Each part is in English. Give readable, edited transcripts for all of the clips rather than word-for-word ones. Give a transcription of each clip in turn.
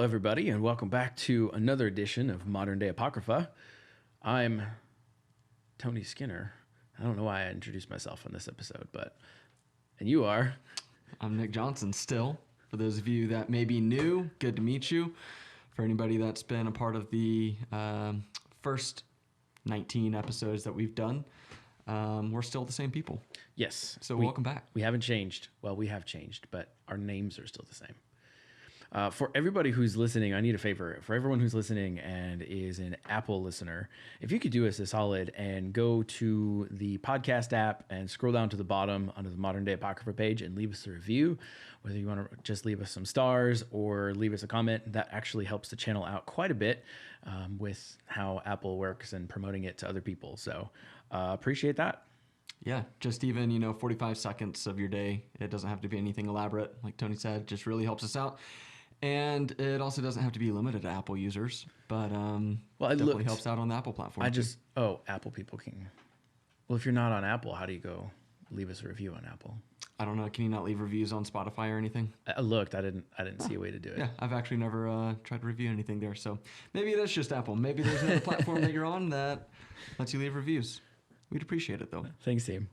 Hello, everybody, and welcome back to another edition of Modern Day Apocrypha. I'm Tony Skinner. I don't know why I introduced myself in this episode, and you are? I'm Nick Johnson still. For those of you that may be new, good to meet you. For anybody that's been a part of the first 19 episodes that we've done, we're still the same people. Yes. So welcome back. We haven't changed. Well, we have changed, but our names are still the same. For everybody who's listening, I need a favor. For everyone who's listening and is an Apple listener, if you could do us a solid and go to the podcast app and scroll down to the bottom under the Modern Day Apocrypha page and leave us a review, whether you want to just leave us some stars or leave us a comment, that actually helps the channel out quite a bit with how Apple works and promoting it to other people. So appreciate that. Yeah, just even, 45 seconds of your day. It doesn't have to be anything elaborate. Like Tony said, just really helps us out. And it also doesn't have to be limited to Apple users, but definitely helps out on the Apple platform. Apple people can. Well, if you're not on Apple, how do you go leave us a review on Apple? I don't know. Can you not leave reviews on Spotify or anything? I looked. I didn't see a way to do it. Yeah, I've actually never tried to review anything there. So maybe it is just Apple. Maybe there's another platform that you're on that lets you leave reviews. We'd appreciate it, though. Thanks, team.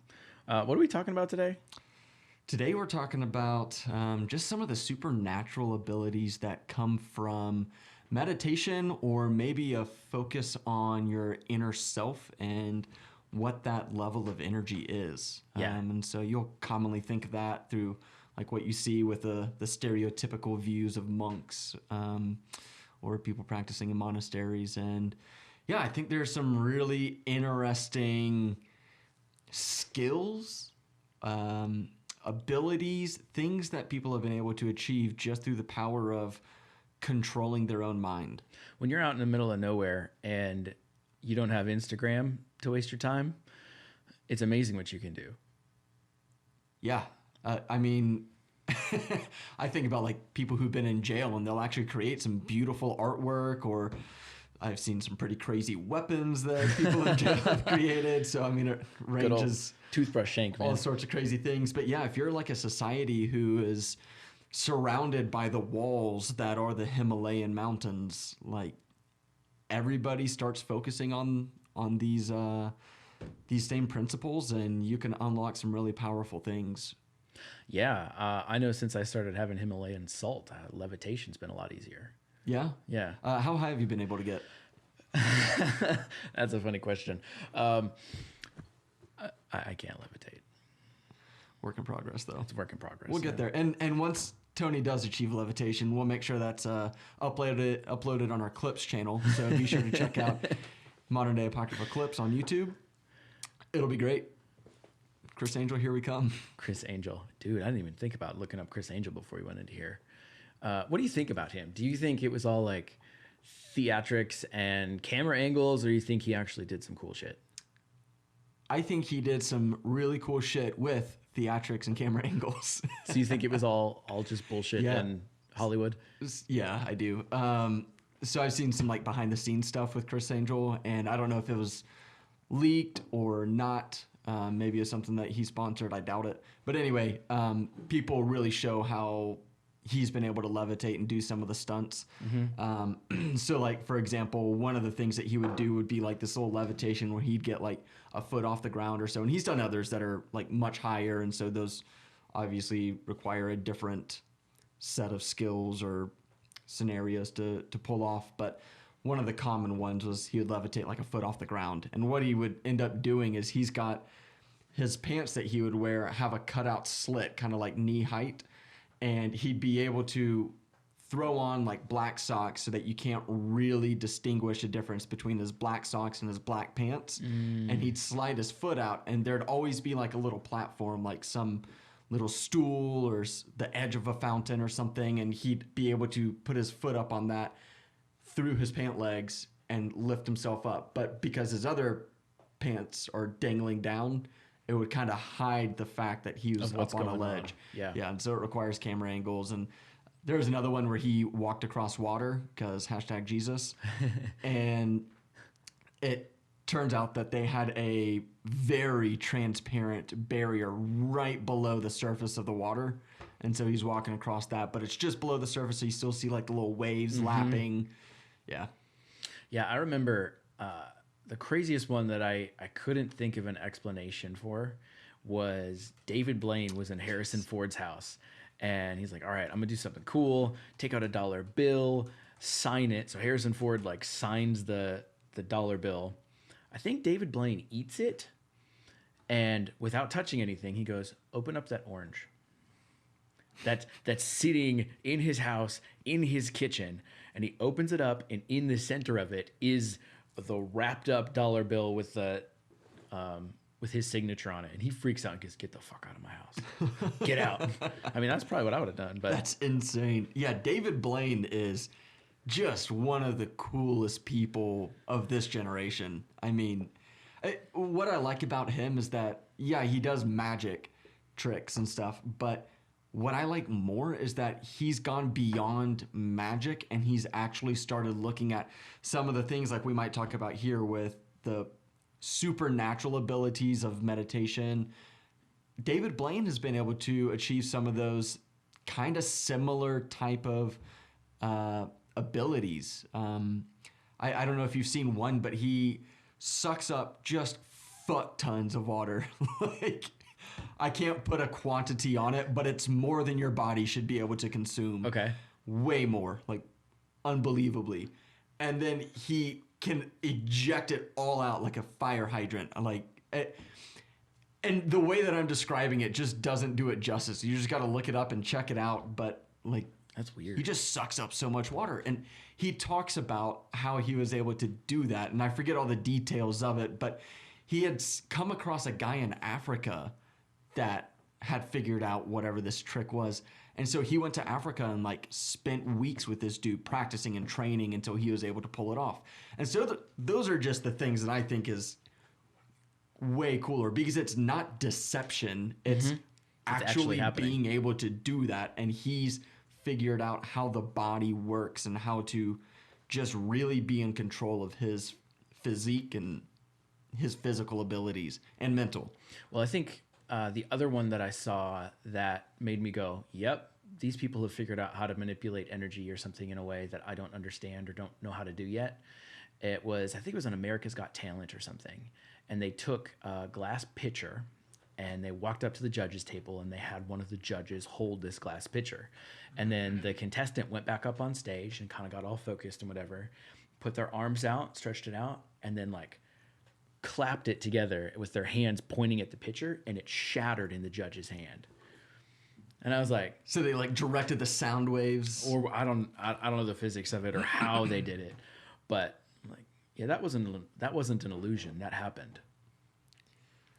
What are we talking about today? Today we're talking about just some of the supernatural abilities that come from meditation, or maybe a focus on your inner self and what that level of energy is. Yeah. And so you'll commonly think of that through like what you see with the stereotypical views of monks or people practicing in monasteries. And yeah, I think there's some really interesting skills, abilities, things that people have been able to achieve just through the power of controlling their own mind. When you're out in the middle of nowhere and you don't have Instagram to waste your time, it's amazing what you can do. Yeah. I mean, I think about like people who've been in jail and they'll actually create some beautiful artwork, or I've seen some pretty crazy weapons that people in jail have created. So, I mean, it ranges toothbrush shank, man. All sorts of crazy things. But yeah, if you're like a society who is surrounded by the walls that are the Himalayan mountains, like everybody starts focusing on these same principles, and you can unlock some really powerful things. Yeah. I know since I started having Himalayan salt, levitation's been a lot easier. Yeah? Yeah. How high have you been able to get? That's a funny question. I can't levitate. Work in progress, though. It's a work in progress. We'll get there. And once Tony does achieve levitation, we'll make sure that's uploaded on our Clips channel. So be sure to check out Modern Day Apocrypha Clips on YouTube. It'll be great. Chris Angel, here we come. Chris Angel. Dude, I didn't even think about looking up Chris Angel before we went into here. What do you think about him? Do you think it was all like theatrics and camera angles, or do you think he actually did some cool shit? I think he did some really cool shit with theatrics and camera angles. So you think it was all just bullshit in Hollywood? Yeah, I do. So I've seen some like behind the scenes stuff with Chris Angel, and I don't know if it was leaked or not. Maybe it's something that he sponsored. I doubt it. But anyway, people really show how he's been able to levitate and do some of the stunts. Mm-hmm. So like, for example, one of the things that he would do would be like this little levitation where he'd get like a foot off the ground or so. And he's done others that are like much higher. And so those obviously require a different set of skills or scenarios to pull off. But one of the common ones was he would levitate like a foot off the ground. And what he would end up doing is he's got his pants that he would wear have a cutout slit, kind of like knee height. And he'd be able to throw on like black socks so that you can't really distinguish the difference between his black socks and his black pants. And he'd slide his foot out, and there'd always be like a little platform, like some little stool or the edge of a fountain or something. And he'd be able to put his foot up on that through his pant legs and lift himself up. But because his other pants are dangling down, it would kind of hide the fact that he was up on a ledge. Yeah. Yeah. And so it requires camera angles. And there was another one where he walked across water because #Jesus. And turns out that they had a very transparent barrier right below the surface of the water. And so he's walking across that, but it's just below the surface, so you still see like the little waves lapping. Yeah. Yeah, I remember the craziest one that I couldn't think of an explanation for was David Blaine was in Harrison Ford's house. And he's like, all right, I'm going to do something cool. Take out a dollar bill, sign it. So Harrison Ford like signs the dollar bill. I think David Blaine eats it. And without touching anything, he goes, open up that orange. That's sitting in his house, in his kitchen, and he opens it up, and in the center of it is the wrapped up dollar bill with the with his signature on it, and he freaks out and goes, "Get the fuck out of my house! Get out!" I mean, that's probably what I would have done. But that's insane. Yeah, David Blaine is just one of the coolest people of this generation. I mean, what I like about him is that yeah, he does magic tricks and stuff, but what I like more is that he's gone beyond magic and he's actually started looking at some of the things like we might talk about here with the supernatural abilities of meditation. David Blaine has been able to achieve some of those kind of similar type of abilities. I don't know if you've seen one, but he sucks up just fuck tons of water. Like, I can't put a quantity on it, but it's more than your body should be able to consume. Okay. Way more, like unbelievably. And then he can eject it all out like a fire hydrant. And the way that I'm describing it just doesn't do it justice. You just got to look it up and check it out. But like, that's weird. He just sucks up so much water. And he talks about how he was able to do that. And I forget all the details of it, but he had come across a guy in Africa that had figured out whatever this trick was. And so he went to Africa and like spent weeks with this dude practicing and training until he was able to pull it off. And so those are just the things that I think is way cooler because it's not deception. It's actually being able to do that. And he's figured out how the body works and how to just really be in control of his physique and his physical abilities and mental. Well, I think the other one that I saw that made me go, yep, these people have figured out how to manipulate energy or something in a way that I don't understand or don't know how to do yet. I think it was on America's Got Talent or something. And they took a glass pitcher and they walked up to the judges table and they had one of the judges hold this glass pitcher. And then the contestant went back up on stage and kind of got all focused and whatever, put their arms out, stretched it out, and then like clapped it together with their hands pointing at the pitcher, and it shattered in the judge's hand. And I was like, so they like directed the sound waves, or I don't know the physics of it or how they did it, but I'm like, yeah, that wasn't an illusion. That happened.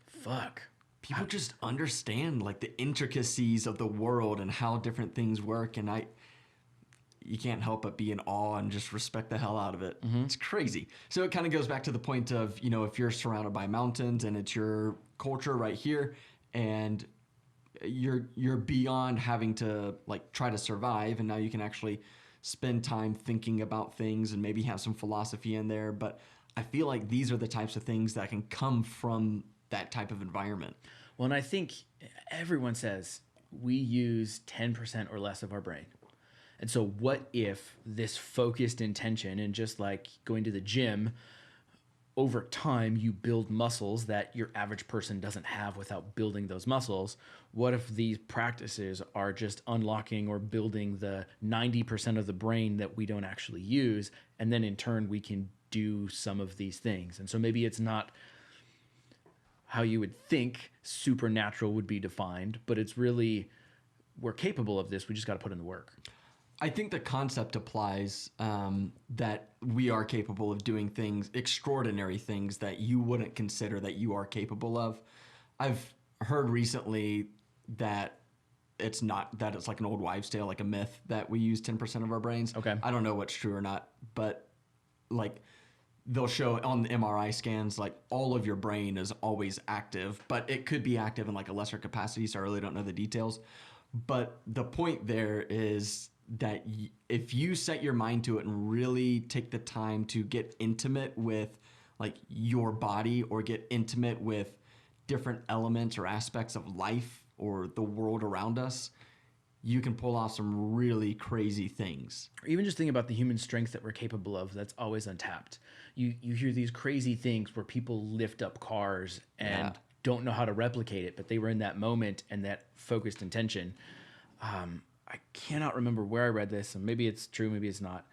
Fuck. People just understand like the intricacies of the world and how different things work, and you can't help but be in awe and just respect the hell out of it. It's crazy. So it kind of goes back to the point of, you know, if you're surrounded by mountains and it's your culture right here and you're beyond having to like try to survive, and now you can actually spend time thinking about things and maybe have some philosophy in there. But I feel like these are the types of things that can come from that type of environment. Well, and I think everyone says we use 10% or less of our brain. And so what if this focused intention and just like going to the gym, over time you build muscles that your average person doesn't have without building those muscles? What if these practices are just unlocking or building the 90% of the brain that we don't actually use? And then in turn, we can do some of these things. And so maybe it's not how you would think supernatural would be defined, but it's really, we're capable of this. We just got to put in the work. I think the concept applies that we are capable of doing things, extraordinary things that you wouldn't consider that you are capable of. I've heard recently that it's like an old wives' tale, like a myth that we use 10% of our brains. Okay. I don't know what's true or not, but like they'll show on the MRI scans, like all of your brain is always active, but it could be active in like a lesser capacity. So I really don't know the details. But the point there is that if you set your mind to it and really take the time to get intimate with like your body or get intimate with different elements or aspects of life or the world around us, you can pull off some really crazy things. Or even just think about the human strength that we're capable of that's always untapped. You hear these crazy things where people lift up cars and don't know how to replicate it, but they were in that moment and that focused intention. I cannot remember where I read this, and maybe it's true, maybe it's not,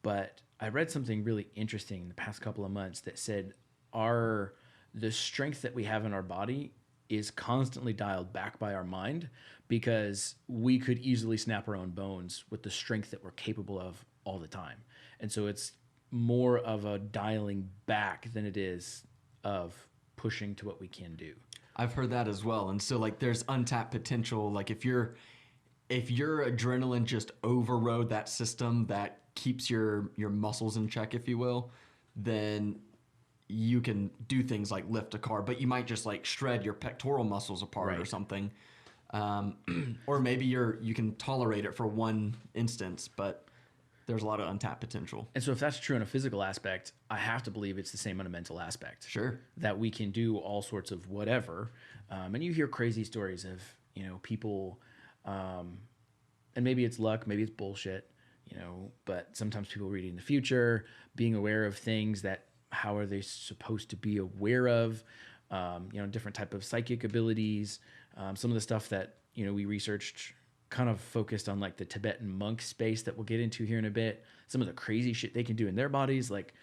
but I read something really interesting in the past couple of months that said the strength that we have in our body is constantly dialed back by our mind, because we could easily snap our own bones with the strength that we're capable of all the time. And so it's more of a dialing back than it is of pushing to what we can do. I've heard that as well. And so like there's untapped potential. Like if your adrenaline just overrode that system that keeps your muscles in check, if you will, then you can do things like lift a car, but you might just like shred your pectoral muscles apart or something. Or maybe you can tolerate it for one instance, but there's a lot of untapped potential. And so if that's true in a physical aspect, I have to believe it's the same on a mental aspect. Sure. That we can do all sorts of whatever. And you hear crazy stories of, people, and maybe it's luck, maybe it's bullshit, but sometimes people reading the future, being aware of things that, how are they supposed to be aware of, different type of psychic abilities. Some of the stuff that, we researched kind of focused on like the Tibetan monk space that we'll get into here in a bit. Some of the crazy shit they can do in their bodies. Like,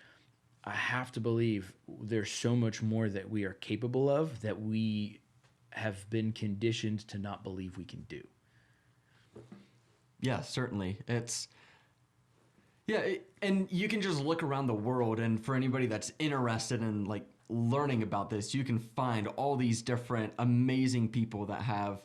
I have to believe there's so much more that we are capable of that we have been conditioned to not believe we can do. Yeah, certainly. And you can just look around the world, and for anybody that's interested in like learning about this, you can find all these different amazing people that have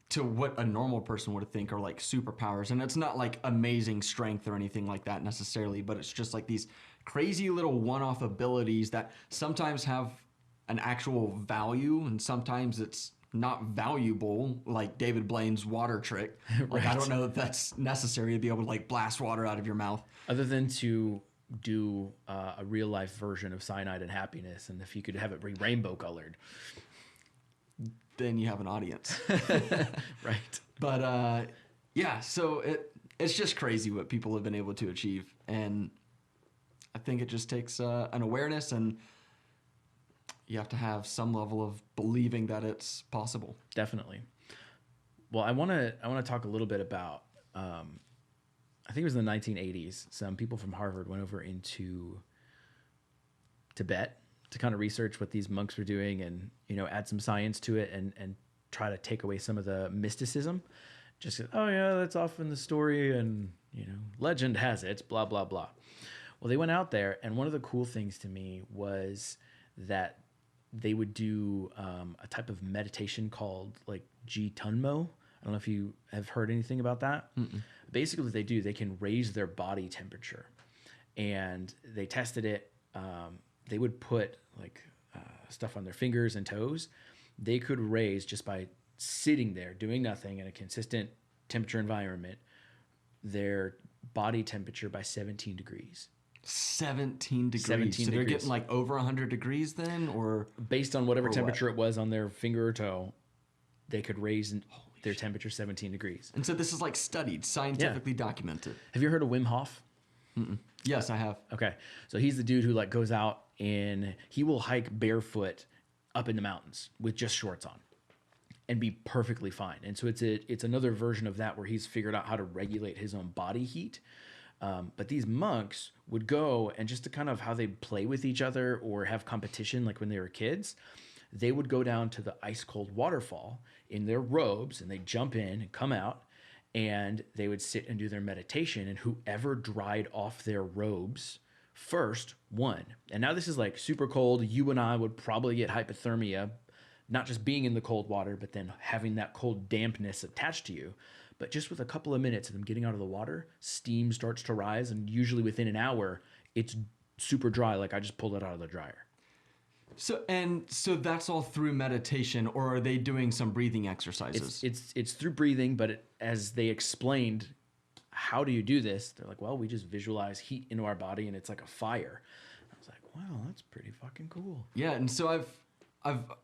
to what a normal person would think are like superpowers. And it's not like amazing strength or anything like that necessarily, but it's just like these crazy little one-off abilities that sometimes have an actual value and sometimes it's not valuable, like David Blaine's water trick. Like, I don't know if that's necessary to be able to like blast water out of your mouth. Other than to do a real life version of Cyanide and Happiness, and if you could have it be rainbow colored, then you have an audience. Right. But so it's just crazy what people have been able to achieve. And I think it just takes an awareness, and you have to have some level of believing that it's possible. Definitely. Well, I want to talk a little bit about, I think it was in the 1980s, some people from Harvard went over into Tibet to kind of research what these monks were doing and, add some science to it and try to take away some of the mysticism. Just, oh yeah, that's often the story and, legend has it, blah, blah, blah. Well, they went out there, and one of the cool things to me was that they would do a type of meditation called like 𝗟𝗀𝘃. I don't know if you have heard anything about that. Mm-mm. Basically what they do, they can raise their body temperature, and they tested it. They would put like stuff on their fingers and toes. They could raise, just by sitting there doing nothing in a consistent temperature environment, their body temperature by 17 degrees. 17 degrees. 17 so they're degrees. Getting like over 100 degrees then, or based on whatever temperature it was on their finger or toe, they could raise their temperature 17 degrees. And so this is like studied, scientifically documented. Have you heard of Wim Hof? Mm-mm. Yes, I have. Okay. So he's the dude who like goes out and he will hike barefoot up in the mountains with just shorts on and be perfectly fine. And so it's another version of that where he's figured out how to regulate his own body heat. But these monks would go, and just to kind of how they play with each other or have competition, like when they were kids, they would go down to the ice cold waterfall in their robes, and they'd jump in and come out, and they would sit and do their meditation, and whoever dried off their robes first won. And now this is like super cold. You and I would probably get hypothermia, not just being in the cold water, but then having that cold dampness attached to you. But just with a couple of minutes of them getting out of the water, steam starts to rise, and usually within an hour, it's super dry, like I just pulled it out of the dryer. So that's all through meditation, or are they doing some breathing exercises? It's through breathing, but as they explained, how do you do this? They're like, well, we just visualize heat into our body, and it's like a fire. I was like, Wow, that's pretty fucking cool. Yeah, and so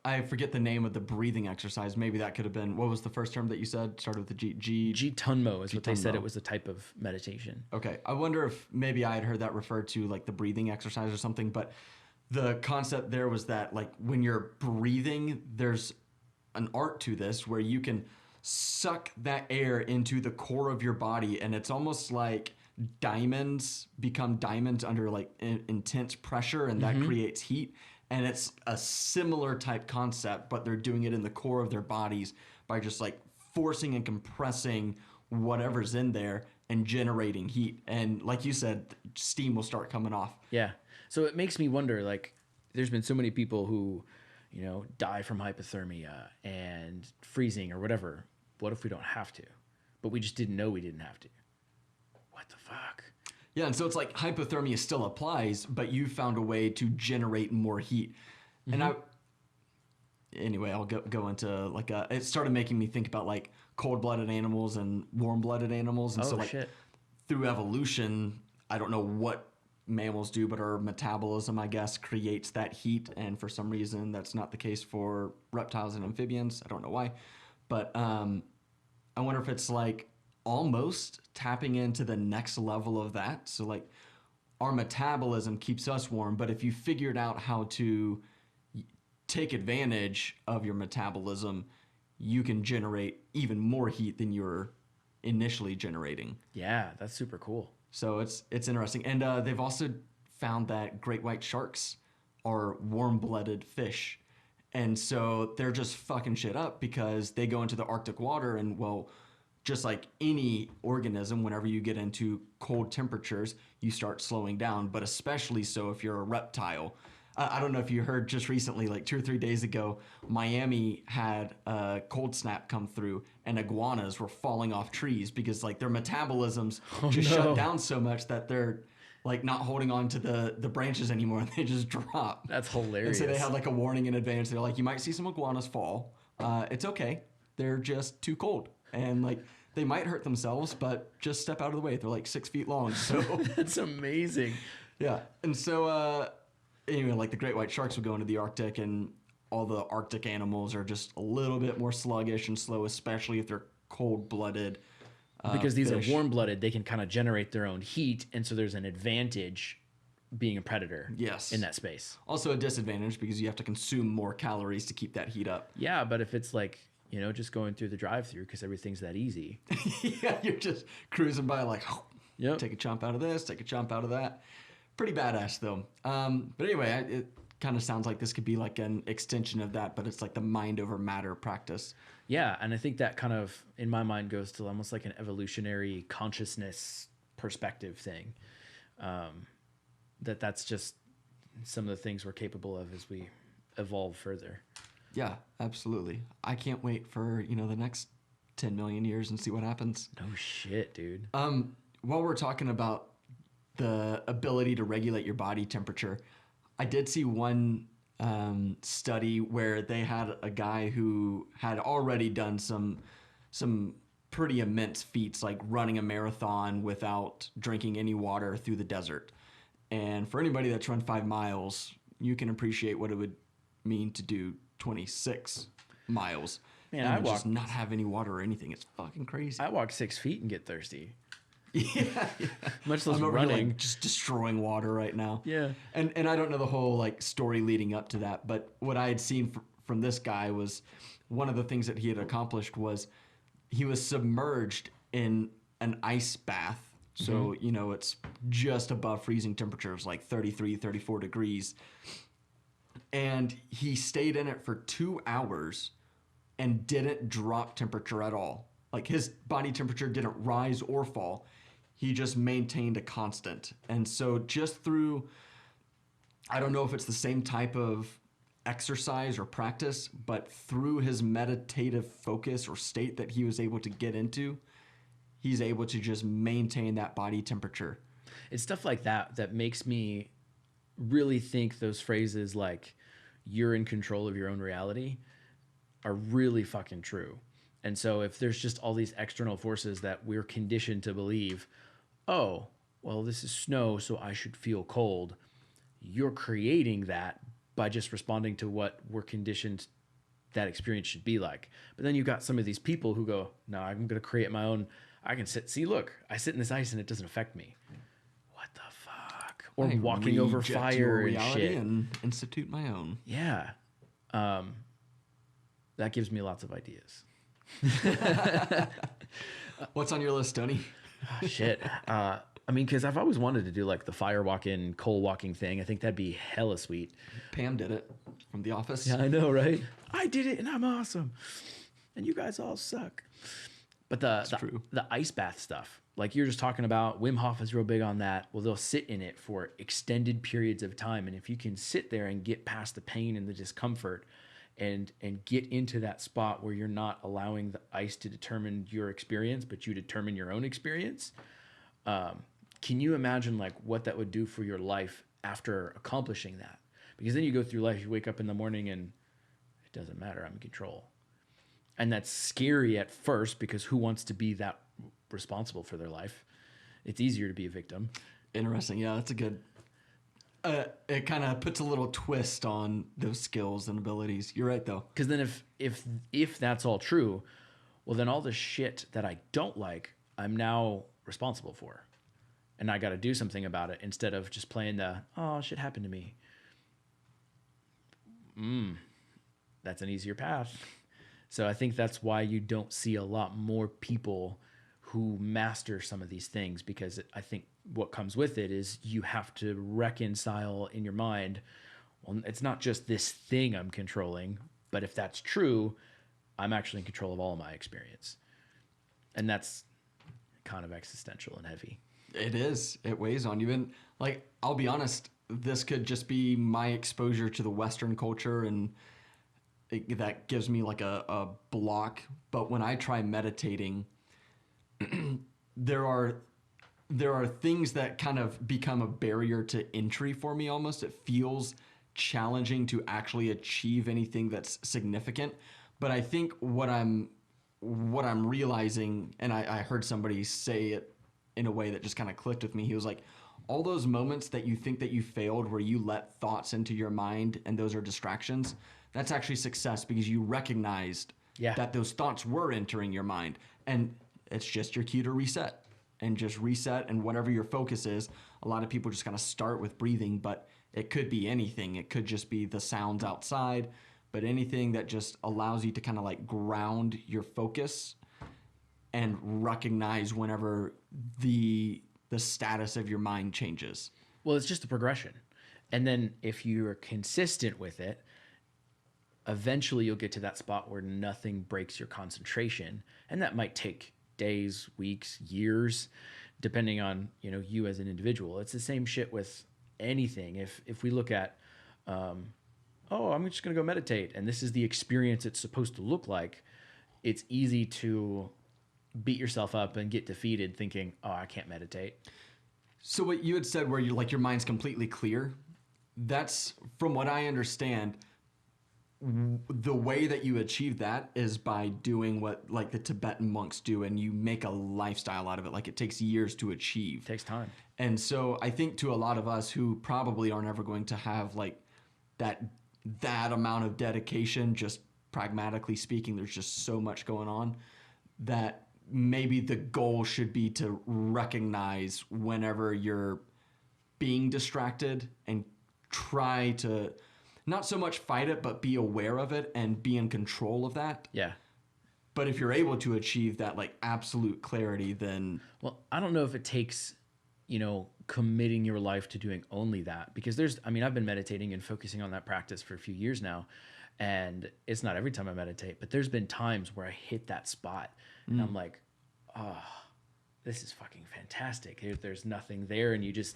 I forget the name of the breathing exercise. Maybe that could have been, what was the first term that you said? Started with the G. 𝗟𝗏𝘀𝘁 is what they said. 𝗟𝗏𝘀. It was a type of meditation. Okay, I wonder if maybe I had heard that referred to like the breathing exercise or something, but the concept there was that like when you're breathing, there's an art to this where you can suck that air into the core of your body, and it's almost like diamonds become diamonds under like intense pressure, and that creates heat. And it's a similar type concept, but they're doing it in the core of their bodies by just like forcing and compressing whatever's in there and generating heat. And like you said, steam will start coming off. Yeah. So it makes me wonder, like, there's been so many people who, you know, die from hypothermia and freezing or whatever. What if we don't have to? But we just didn't know we didn't have to. What the fuck? Yeah, and so it's like hypothermia still applies, but you found a way to generate more heat. And anyway, I'll go into like it started making me think about like cold-blooded animals and warm-blooded animals. And so like through evolution, I don't know what mammals do, but our metabolism, I guess, creates that heat. And for some reason, that's not the case for reptiles and amphibians. I don't know why. But I wonder if it's like almost tapping into the next level of that. So like our metabolism keeps us warm, but if you figured out how to take advantage of your metabolism, you can generate even more heat than you're initially generating. Yeah, that's super cool. So it's interesting. And they've also found that great white sharks are warm-blooded fish. And so they're just fucking shit up because they go into the Arctic water and, well, just like any organism, whenever you get into cold temperatures, you start slowing down, but especially so if you're a reptile. I don't know if you heard just recently, like 2 or 3 days ago, Miami had a cold snap come through and iguanas were falling off trees because like their metabolisms shut down so much that they're like not holding on to the branches anymore and they just drop. That's hilarious. And so they had like a warning in advance. They're like, you might see some iguanas fall. It's okay. They're just too cold. And like they might hurt themselves, but just step out of the way. They're like 6 feet long. So that's amazing. Yeah. And so anyway, like the great white sharks would go into the Arctic, and all the Arctic animals are just a little bit more sluggish and slow, especially if they're cold-blooded. Because these fish. are warm-blooded, they can kind of generate their own heat, and so there's an advantage being a predator in that space. Also a disadvantage because you have to consume more calories to keep that heat up. Yeah, but if it's like, you know, just going through the drive-through because everything's that easy. Yeah, you're just cruising by like, take a chomp out of this, take a chomp out of that. Pretty badass though. But anyway, it kind of sounds like this could be like an extension of that, but it's like the mind over matter practice. Yeah, and I think that kind of, in my mind, goes to almost like an evolutionary consciousness perspective thing. That's just some of the things we're capable of as we evolve further. Yeah, absolutely. I can't wait for, you know, the next 10 million years and see what happens. No shit, dude. While we're talking about the ability to regulate your body temperature, I did see one study where they had a guy who had already done some pretty immense feats, like running a marathon without drinking any water through the desert. And for anybody that's run 5 miles, you can appreciate what it would mean to do 26 miles. Man, and just not have any water or anything. It's fucking crazy. I walk 6 feet and get thirsty. Yeah. Much less I'm over running. here, like, just destroying water right now. Yeah. And I don't know the whole like story leading up to that, but what I had seen from this guy was one of the things that he had accomplished was he was submerged in an ice bath. So, you know, it's just above freezing temperatures, like 33, 34 degrees. And he stayed in it for 2 hours and didn't drop temperature at all. Like his body temperature didn't rise or fall. He just maintained a constant. And so just through, I don't know if it's the same type of exercise or practice, but through his meditative focus or state that he was able to get into, he's able to just maintain that body temperature. It's stuff like that that makes me really think those phrases like you're in control of your own reality are really fucking true. And so if there's just all these external forces that we're conditioned to believe, oh, well, this is snow, so I should feel cold. you're creating that by just responding to what we're conditioned that experience should be like. But then you've got some of these people who go, no, I'm going to create my own. I can see, look, I sit in this ice and it doesn't affect me. What the fuck? Or I walking over reject fire your and reality shit. and institute my own. Yeah. That gives me lots of ideas. What's on your list, Tony? Oh, shit. I mean, because I've always wanted to do like the fire walking, coal walking thing. I think that'd be hella sweet. Pam did it from The Office. Yeah, I know, right? I did it and I'm awesome. And you guys all suck. But the ice bath stuff, like you're just talking about, Wim Hof is real big on that. Well, they'll sit in it for extended periods of time. And if you can sit there and get past the pain and the discomfort and get into that spot where you're not allowing the ice to determine your experience, but you determine your own experience, can you imagine like what that would do for your life after accomplishing that? Because then you go through life, you wake up in the morning and it doesn't matter, I'm in control. And that's scary at first because who wants to be that responsible for their life? It's easier to be a victim. Interesting. Yeah, that's a good... it kind of puts a little twist on those skills and abilities. You're right, though. Because then if that's all true, well, then all the shit that I don't like, I'm now responsible for. And I got to do something about it instead of just playing the, oh, shit happened to me. That's an easier path. So I think that's why you don't see a lot more people who master some of these things, because I think what comes with it is you have to reconcile in your mind, well, it's not just this thing I'm controlling, but if that's true, I'm actually in control of all of my experience. And that's kind of existential and heavy. It is. It weighs on you. And like, I'll be honest, this could just be my exposure to the Western culture, and that gives me like a block. But when I try meditating, there are things that kind of become a barrier to entry for me almost. It feels challenging to actually achieve anything that's significant. But I think what I'm realizing, and I heard somebody say it in a way that just kind of clicked with me. He was like, all those moments that you think that you failed, where you let thoughts into your mind and those are distractions, that's actually success, because you recognized that those thoughts were entering your mind. And it's just your cue to reset, and just reset. And whatever your focus is, a lot of people just kind of start with breathing, but it could be anything. It could just be the sounds outside, but anything that just allows you to kind of like ground your focus and recognize whenever the status of your mind changes. Well, it's just a progression. And then if you're consistent with it, eventually you'll get to that spot where nothing breaks your concentration. And that might take days, weeks, years, depending on, you as an individual. It's the same shit with anything. If we look at, I'm just going to go meditate, and this is the experience it's supposed to look like, it's easy to beat yourself up and get defeated thinking, oh, I can't meditate. So what you had said, where you're like, your mind's completely clear, that's, from what I understand, the way that you achieve that is by doing what like the Tibetan monks do, and you make a lifestyle out of it. Like, it takes years to achieve. It takes time. And so I think to a lot of us who probably aren't ever going to have like that amount of dedication, just pragmatically speaking, there's just so much going on, that maybe the goal should be to recognize whenever you're being distracted and try to not so much fight it, but be aware of it and be in control of that. Yeah. But if you're able to achieve that like absolute clarity, then... Well, I don't know if it takes, committing your life to doing only that, because I've been meditating and focusing on that practice for a few years now, and it's not every time I meditate, but there's been times where I hit that spot and I'm like, oh, this is fucking fantastic. There's nothing there, and you just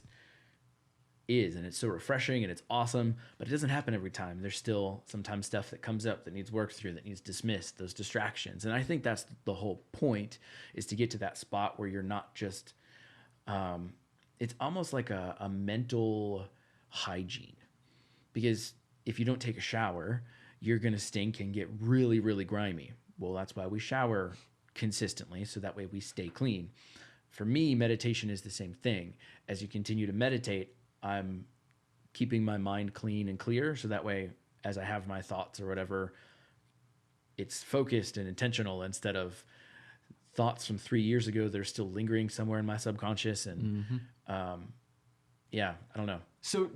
is, and it's so refreshing and it's awesome, but it doesn't happen every time. There's still sometimes stuff that comes up that needs worked through, that needs dismissed, those distractions. And I think that's the whole point, is to get to that spot where you're not just, it's almost like a mental hygiene, because if you don't take a shower, you're going to stink and get really, really grimy. Well, that's why we shower consistently, so that way we stay clean. For me, meditation is the same thing. As you continue to meditate, I'm keeping my mind clean and clear. So that way, as I have my thoughts or whatever, it's focused and intentional instead of thoughts from 3 years ago that are still lingering somewhere in my subconscious. And yeah, I don't know. So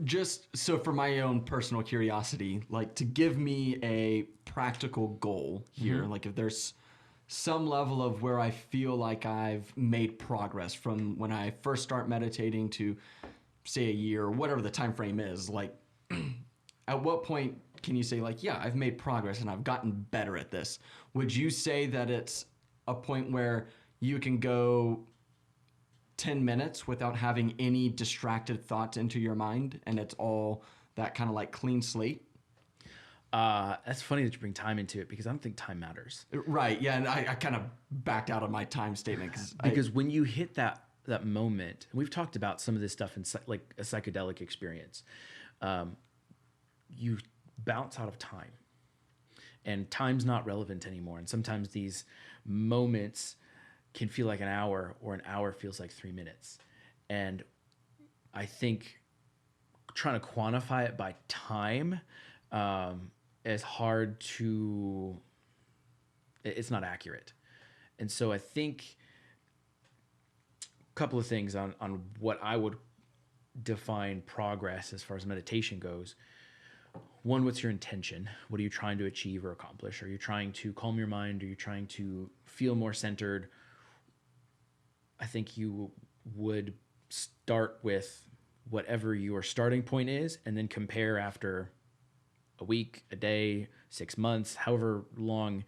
for my own personal curiosity, like to give me a practical goal here, like if there's some level of where I feel like I've made progress from when I first start meditating to say a year or whatever the time frame is, like at what point can you say like, yeah, I've made progress and I've gotten better at this? Would you say that it's a point where you can go 10 minutes without having any distracted thoughts into your mind and it's all that kind of like clean slate? That's funny that you bring time into it because I don't think time matters. Right. Yeah. And I kind of backed out of my time statement because when you hit that moment, and we've talked about some of this stuff in like a psychedelic experience, you bounce out of time and time's not relevant anymore. And sometimes these moments can feel like an hour or an hour feels like 3 minutes. And I think trying to quantify it by time, is hard to, it's not accurate. And so I think a couple of things on what I would define progress as far as meditation goes. One, what's your intention? What are you trying to achieve or accomplish? Are you trying to calm your mind? Are you trying to feel more centered? I think you would start with whatever your starting point is and then compare after a week, a day, 6 months, however long,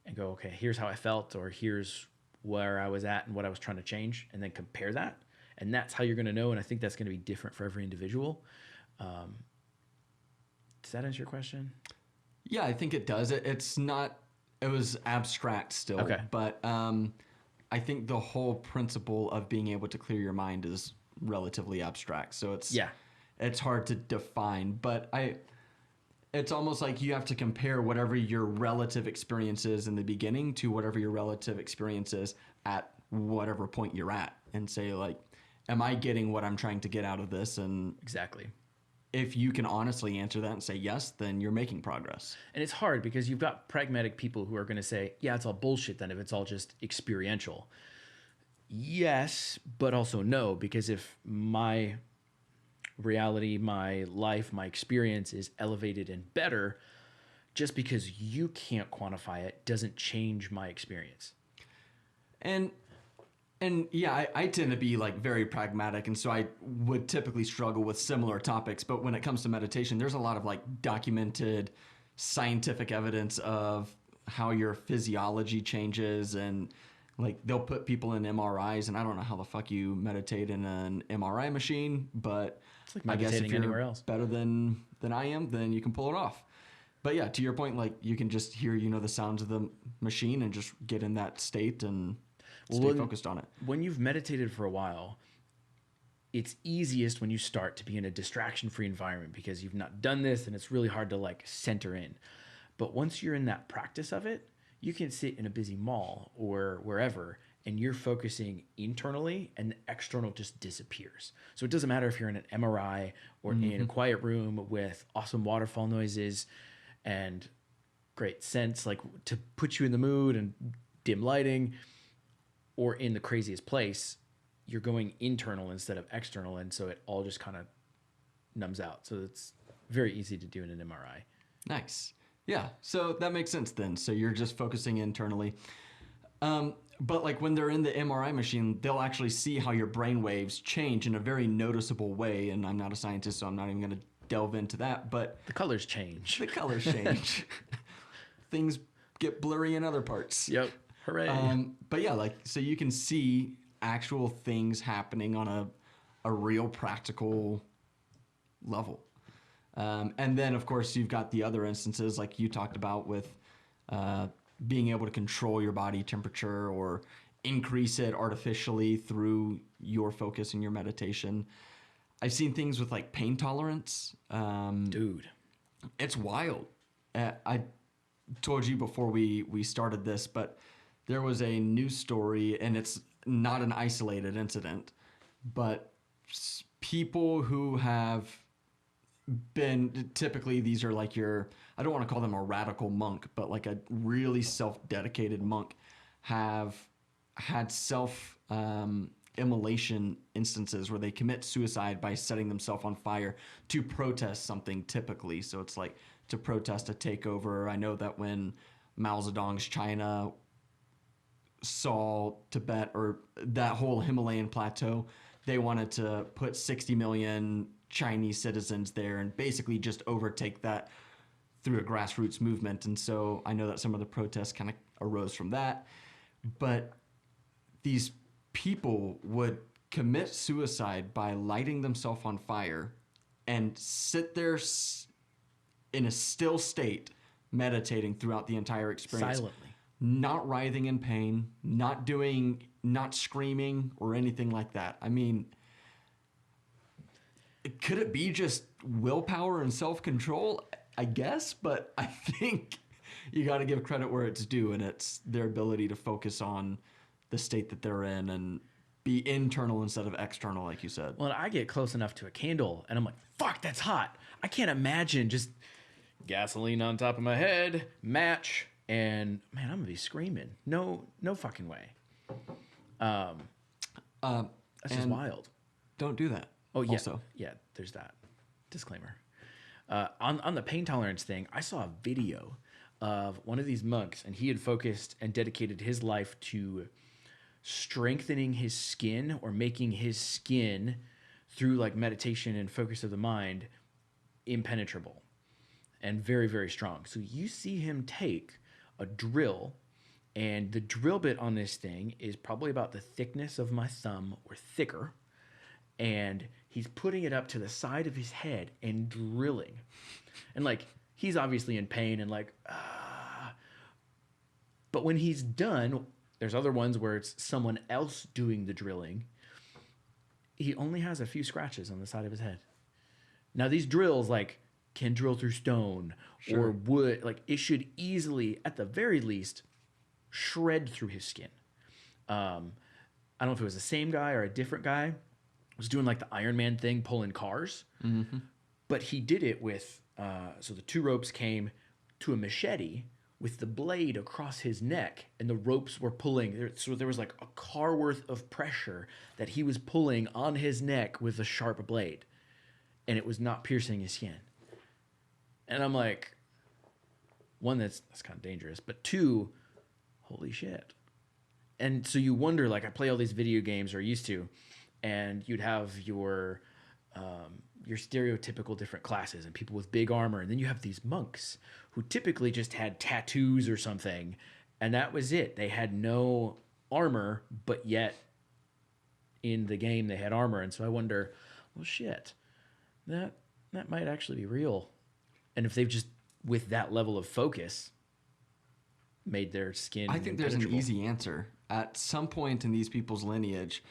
and go, okay, here's how I felt, or here's where I was at and what I was trying to change, and then compare that. And that's how you're going to know. And I think that's going to be different for every individual. Does that answer your question? Yeah, I think it does. It's not, it was abstract still, okay. But I think the whole principle of being able to clear your mind is relatively abstract. So it's hard to define, but it's almost like you have to compare whatever your relative experience is in the beginning to whatever your relative experience is at whatever point you're at and say like, am I getting what I'm trying to get out of this? And exactly. If you can honestly answer that and say yes, then you're making progress. And it's hard because you've got pragmatic people who are going to say, yeah, it's all bullshit then if it's all just experiential. Yes, but also no, because if my reality, my life, my experience is elevated and better, just because you can't quantify it doesn't change my experience. And yeah, I tend to be like very pragmatic, and so I would typically struggle with similar topics. But when it comes to meditation, there's a lot of like documented scientific evidence of how your physiology changes, and like they'll put people in MRIs, and I don't know how the fuck you meditate in an MRI machine, but it's like meditating I guess if you're anywhere else. better than I am, then you can pull it off. But yeah, to your point, like you can just hear, the sounds of the machine and just get in that state and stay focused on it. When you've meditated for a while, it's easiest when you start to be in a distraction-free environment because you've not done this and it's really hard to like center in. But once you're in that practice of it, you can sit in a busy mall or wherever and you're focusing internally and the external just disappears. So it doesn't matter if you're in an MRI or in a quiet room with awesome waterfall noises and great scents, like to put you in the mood and dim lighting, or in the craziest place, you're going internal instead of external. And so it all just kind of numbs out. So it's very easy to do in an MRI. Nice. Yeah. So that makes sense then. So you're just focusing internally. But like when they're in the MRI machine, they'll actually see how your brain waves change in a very noticeable way. And I'm not a scientist, so I'm not even going to delve into that. But the colors change. The colors change. Things get blurry in other parts. Yep. Hooray. But yeah, like, so you can see actual things happening on a real practical level. And then of course you've got the other instances like you talked about with, being able to control your body temperature or increase it artificially through your focus and your meditation. I've seen things with like pain tolerance. Dude, it's wild. I told you before we started this, but there was a news story, and it's not an isolated incident, but people who have typically these are like I don't want to call them a radical monk, but like a really self-dedicated monk, have had immolation instances where they commit suicide by setting themselves on fire to protest something typically. So it's like to protest a takeover. I know that when Mao Zedong's China saw Tibet or that whole Himalayan plateau, they wanted to put 60 million Chinese citizens there and basically just overtake that through a grassroots movement. And so I know that some of the protests kind of arose from that. But these people would commit suicide by lighting themselves on fire and sit there in a still state, meditating throughout the entire experience. Silently. Not writhing in pain, not screaming or anything like that. I mean, could it be just willpower and self-control? I guess, but I think you got to give credit where it's due, and it's their ability to focus on the state that they're in and be internal instead of external, like you said. Well, I get close enough to a candle, and I'm like, fuck, that's hot. I can't imagine just gasoline on top of my head, match, and man, I'm gonna be screaming. No fucking way. That's just wild. Don't do that. Oh yeah, also. Yeah. There's that disclaimer. On the pain tolerance thing, I saw a video of one of these monks, and he had focused and dedicated his life to strengthening his skin or making his skin through like meditation and focus of the mind impenetrable and very, very strong. So you see him take a drill, and the drill bit on this thing is probably about the thickness of my thumb or thicker, and he's putting it up to the side of his head and drilling. And like, he's obviously in pain and like, but when he's done, there's other ones where it's someone else doing the drilling. He only has a few scratches on the side of his head. Now these drills like can drill through stone or wood. Like it should easily, at the very least, shred through his skin. I don't know if it was the same guy or a different guy. Was doing like the Iron Man thing, pulling cars. Mm-hmm. But he did it with, so the two ropes came to a machete with the blade across his neck, and the ropes were pulling. So there was like a car worth of pressure that he was pulling on his neck with a sharp blade, and it was not piercing his skin. And I'm like, one, that's kind of dangerous, but two, holy shit. And so you wonder, like I play all these video games, or used to, and you'd have your stereotypical different classes and people with big armor. And then you have these monks who typically just had tattoos or something. And that was it. They had no armor, but yet in the game they had armor. And so I wonder, well, shit, that might actually be real. And if they've just, with that level of focus, made their skin I think there's an easy answer. At some point in these people's lineage,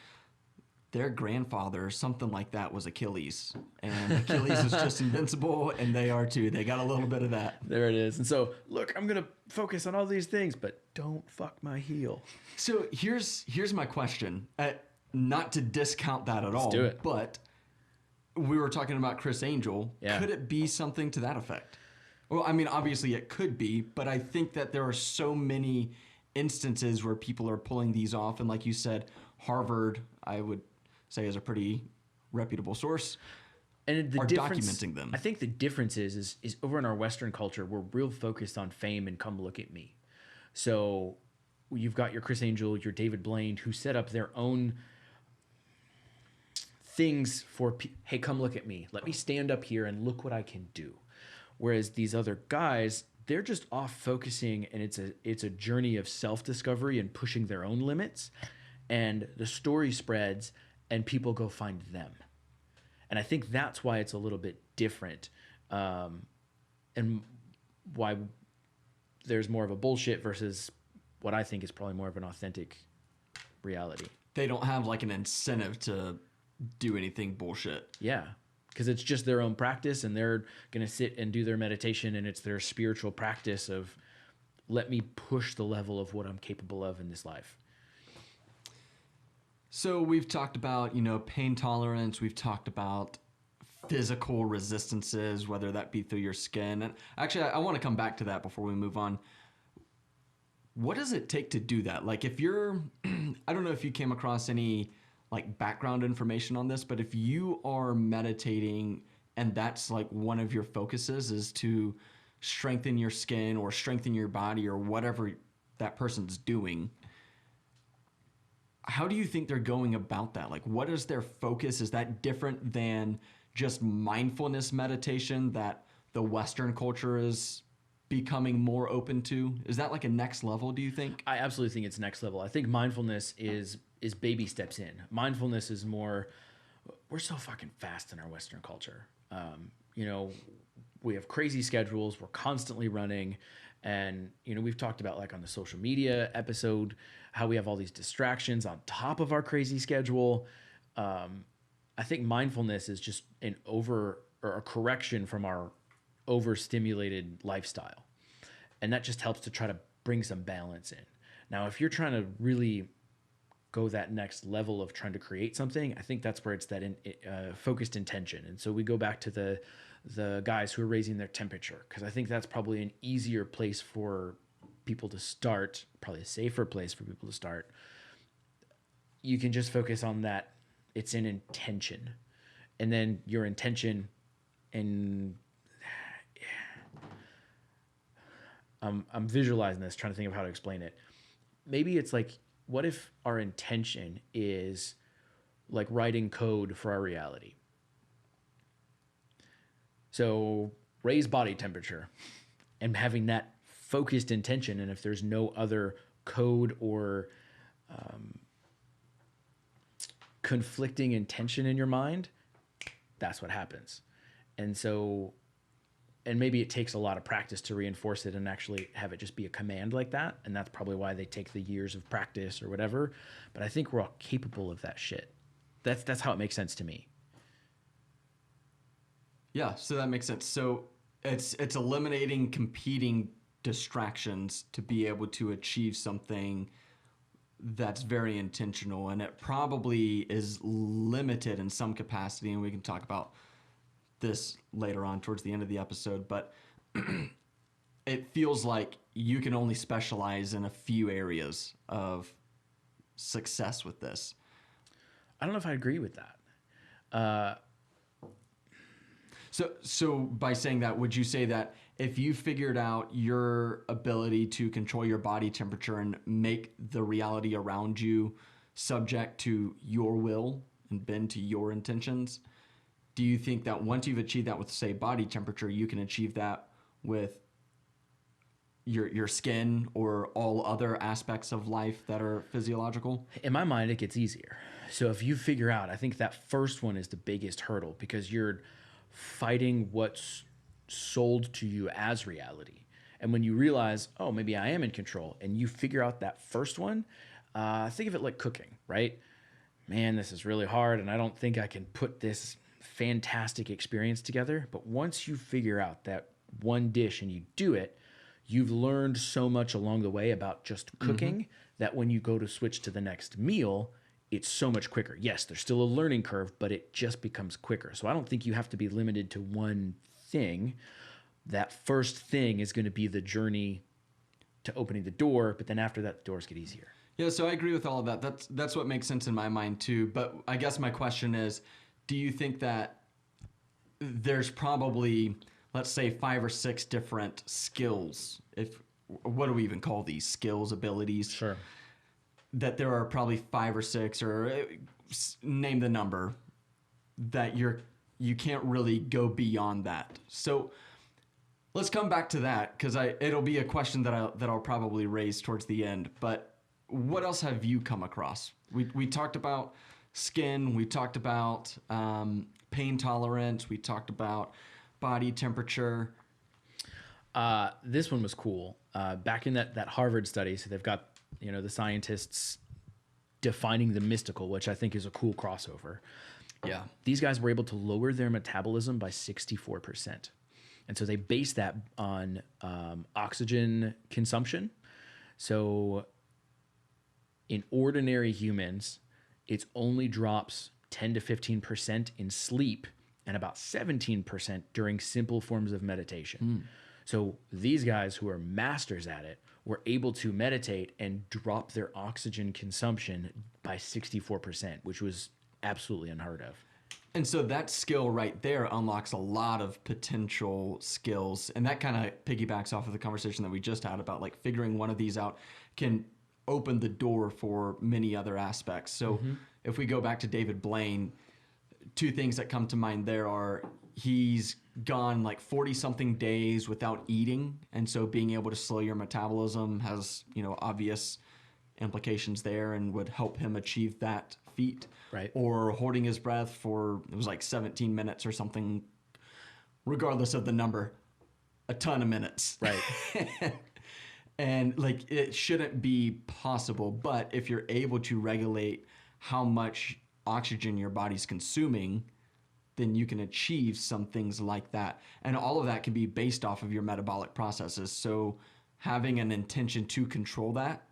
their grandfather, something like that, was Achilles. And Achilles is just invincible, and they are too. They got a little bit of that. There it is. And so, look, I'm going to focus on all these things, but don't fuck my heel. So here's my question. Not to discount that at all. Let's do it. But we were talking about Criss Angel. Yeah. Could it be something to that effect? Well, I mean, obviously it could be, but I think that there are so many instances where people are pulling these off. And like you said, Harvard, I would say, is a pretty reputable source, and the are difference, documenting them. I think the difference is over in our Western culture, we're real focused on fame and come look at me. So you've got your Criss Angel, your David Blaine, who set up their own things for, hey, come look at me. Let me stand up here and look what I can do. Whereas these other guys, they're just off focusing, and it's a journey of self-discovery and pushing their own limits. And the story spreads, and people go find them. And I think that's why it's a little bit different, and why there's more of a bullshit versus what I think is probably more of an authentic reality. They don't have like an incentive to do anything bullshit. Yeah, because it's just their own practice, and they're going to sit and do their meditation, and it's their spiritual practice of, let me push the level of what I'm capable of in this life. So we've talked about, pain tolerance. We've talked about physical resistances, whether that be through your skin. And actually, I want to come back to that before we move on. What does it take to do that? Like if you're, I don't know if you came across any like background information on this, but if you are meditating and that's like one of your focuses is to strengthen your skin or strengthen your body or whatever that person's doing, how do you think they're going about that? Like, what is their focus? Is that different than just mindfulness meditation that the Western culture is becoming more open to? Is that like a next level, do you think? I absolutely think it's next level. I think mindfulness is baby steps in. Mindfulness is more, we're so fucking fast in our Western culture. You know, we have crazy schedules. We're constantly running. And, you know, we've talked about like on the social media episode, how we have all these distractions on top of our crazy schedule. I think mindfulness is just or a correction from our overstimulated lifestyle. And that just helps to try to bring some balance in. Now, if you're trying to really go that next level of trying to create something, I think that's where it's that focused intention. And so we go back to the guys who are raising their temperature, because I think that's probably an easier place for people to start, probably a safer place for people to start. You can just focus on that. It's an intention. And then your intention, and I'm visualizing this, trying to think of how to explain it. Maybe it's like, what if our intention is like writing code for our reality? So raise body temperature and having that focused intention. And if there's no other code or conflicting intention in your mind, that's what happens. And so, and maybe it takes a lot of practice to reinforce it and actually have it just be a command like that. And that's probably why they take the years of practice or whatever. But I think we're all capable of that shit. That's how it makes sense to me. Yeah, so that makes sense. So it's eliminating competing distractions to be able to achieve something that's very intentional, and it probably is limited in some capacity, and we can talk about this later on towards the end of the episode, but it feels like you can only specialize in a few areas of success with this. I don't know if I agree with that. So by saying that, would you say that if you figured out your ability to control your body temperature and make the reality around you subject to your will and bend to your intentions, do you think that once you've achieved that with, say, body temperature, you can achieve that with your skin or all other aspects of life that are physiological? In my mind, it gets easier. So if you figure out, I think that first one is the biggest hurdle, because you're fighting what's sold to you as reality. And when you realize, oh, maybe I am in control, and you figure out that first one, think of it like cooking, right? Man, this is really hard, and I don't think I can put this fantastic experience together. But once you figure out that one dish and you do it, you've learned so much along the way about just cooking that when you go to switch to the next meal, it's so much quicker. Yes, there's still a learning curve, but it just becomes quicker. So I don't think you have to be limited to one thing. That first thing is going to be the journey to opening the door, but then after that, the doors get easier. Yeah, so I agree with all of that. That's what makes sense in my mind too. But I guess my question is, do you think that there's probably, let's say, 5 or 6 different skills? What do we even call these? Skills, abilities? Sure. That there are probably 5 or 6, or name the number, that you can't really go beyond that. So let's come back to that, because it'll be a question that I'll probably raise towards the end. But what else have you come across? We talked about skin, we talked about pain tolerance, we talked about body temperature. This one was cool. Back in that Harvard study, so they've got, you know, the scientists defining the mystical, which I think is a cool crossover. Yeah. These guys were able to lower their metabolism by 64%. And so they base that on oxygen consumption. So in ordinary humans, it only drops 10 to 15% in sleep, and about 17% during simple forms of meditation. So these guys who are masters at it were able to meditate and drop their oxygen consumption by 64%, which was absolutely unheard of. And so that skill right there unlocks a lot of potential skills. And that kind of piggybacks off of the conversation that we just had about like figuring one of these out can open the door for many other aspects. So if we go back to David Blaine, two things that come to mind there are he's gone like 40 something days without eating. And so being able to slow your metabolism has, you know, obvious implications there and would help him achieve that feat. Right. Or holding his breath for, it was like 17 minutes or something, regardless of the number, a ton of minutes. Right. And like it shouldn't be possible, but if you're able to regulate how much oxygen your body's consuming, then you can achieve some things like that. And all of that can be based off of your metabolic processes. So having an intention to control that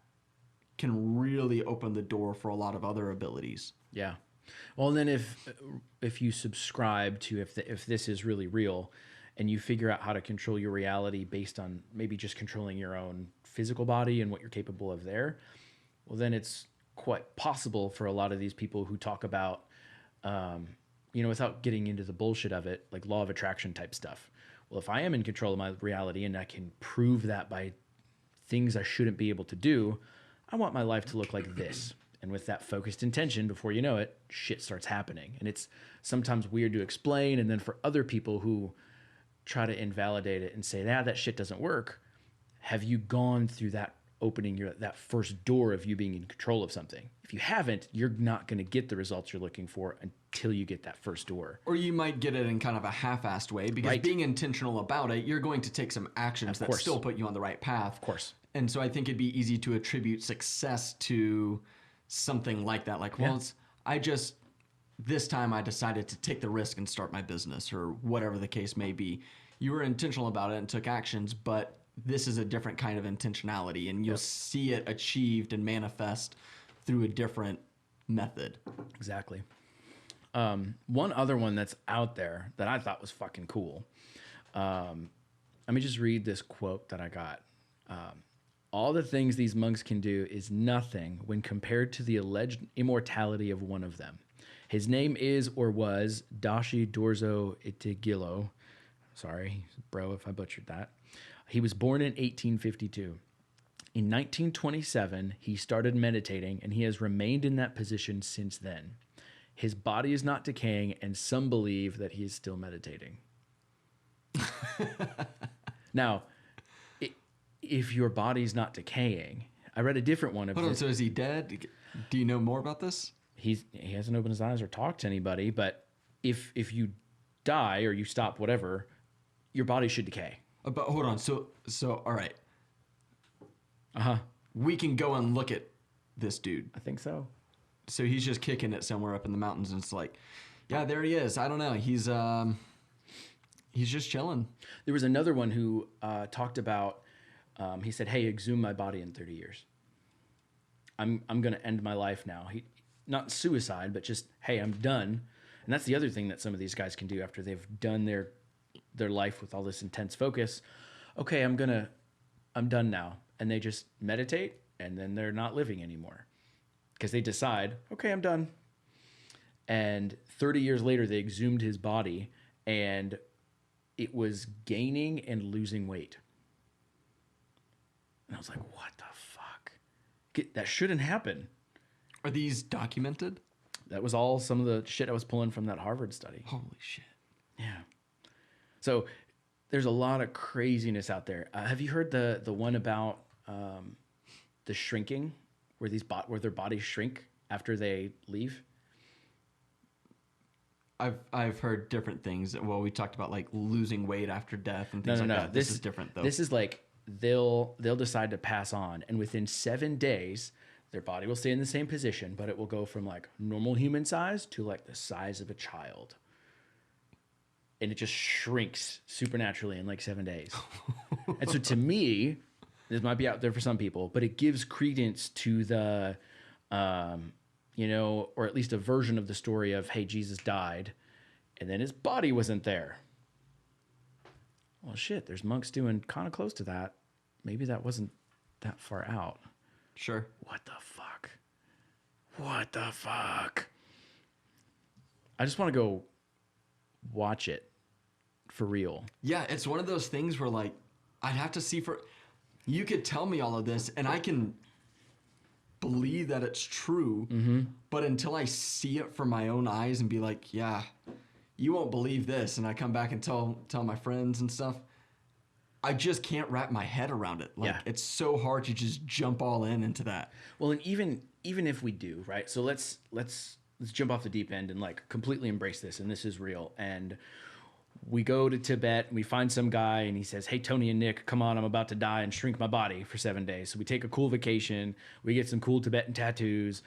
can really open the door for a lot of other abilities. Yeah. Well, and then if you subscribe to if this is really real and you figure out how to control your reality based on maybe just controlling your own physical body and what you're capable of there, well, then it's quite possible for a lot of these people who talk about, you know, without getting into the bullshit of it, like law of attraction type stuff. Well, if I am in control of my reality and I can prove that by things I shouldn't be able to do, I want my life to look like this. And with that focused intention, before you know it, shit starts happening. And it's sometimes weird to explain. And then for other people who try to invalidate it and say, that shit doesn't work, have you gone through that opening that first door of you being in control of something? If you haven't, you're not going to get the results you're looking for until you get that first door. Or you might get it in kind of a half-assed way because being intentional about it, you're going to take some actions that still put you on the right path. Of course. And so I think it'd be easy to attribute success to something like that. Like, well, this time I decided to take the risk and start my business or whatever the case may be. You were intentional about it and took actions, but this is a different kind of intentionality and you'll see it achieved and manifest through a different method. Exactly. One other one that's out there that I thought was fucking cool. Let me just read this quote that I got. All the things these monks can do is nothing when compared to the alleged immortality of one of them. His name is or was 𝗟𝗶𝘀𝘁𝗽𝗀𝗃. Sorry, bro, if I butchered that. He was born in 1852. In 1927, he started meditating, and he has remained in that position since then. His body is not decaying, and some believe that he is still meditating. Now, if your body's not decaying, I read a different one of Hold on, so is he dead? Do you know more about this? He hasn't opened his eyes or talked to anybody, but if you die or you stop whatever, your body should decay. But hold on, so all right. Uh-huh. We can go and look at this dude. I think so. So he's just kicking it somewhere up in the mountains, and it's like, yeah, there he is. I don't know. He's just chilling. There was another one who talked about, he said, hey, exhume my body in 30 years. I'm going to end my life now. Not suicide, but just, hey, I'm done. And that's the other thing that some of these guys can do after they've done their life with all this intense focus. Okay, I'm done now. And they just meditate, and then they're not living anymore. Because they decide, okay, I'm done. And 30 years later, they exhumed his body, and it was gaining and losing weight. And I was like, what the fuck? That shouldn't happen. Are these documented? That was all some of the shit I was pulling from that Harvard study. Holy shit. Yeah. So there's a lot of craziness out there. Have you heard the one about the shrinking, where their bodies shrink after they leave? I've heard different things. Well, we talked about like losing weight after death and things like that. This is different though. This is like they'll decide to pass on, and within 7 days, their body will stay in the same position, but it will go from like normal human size to like the size of a child. And it just shrinks supernaturally in like 7 days. And so to me, this might be out there for some people, but it gives credence to the, or at least a version of the story of, hey, Jesus died and then his body wasn't there. Well, shit, there's monks doing kind of close to that. Maybe that wasn't that far out. Sure. What the fuck? What the fuck? I just want to go watch it for real. Yeah, it's one of those things where, like, I'd have to see for... You could tell me all of this, and I can believe that it's true, but until I see it from my own eyes and be like, yeah, you won't believe this, and I come back and tell my friends and stuff, I just can't wrap my head around it. Like, it's so hard to just jump all into that. Well, and even if we do, right? So let's jump off the deep end and like completely embrace this, and this is real. And we go to Tibet and we find some guy and he says, hey, Tony and Nick, come on, I'm about to die and shrink my body for 7 days. So we take a cool vacation. We get some cool Tibetan tattoos,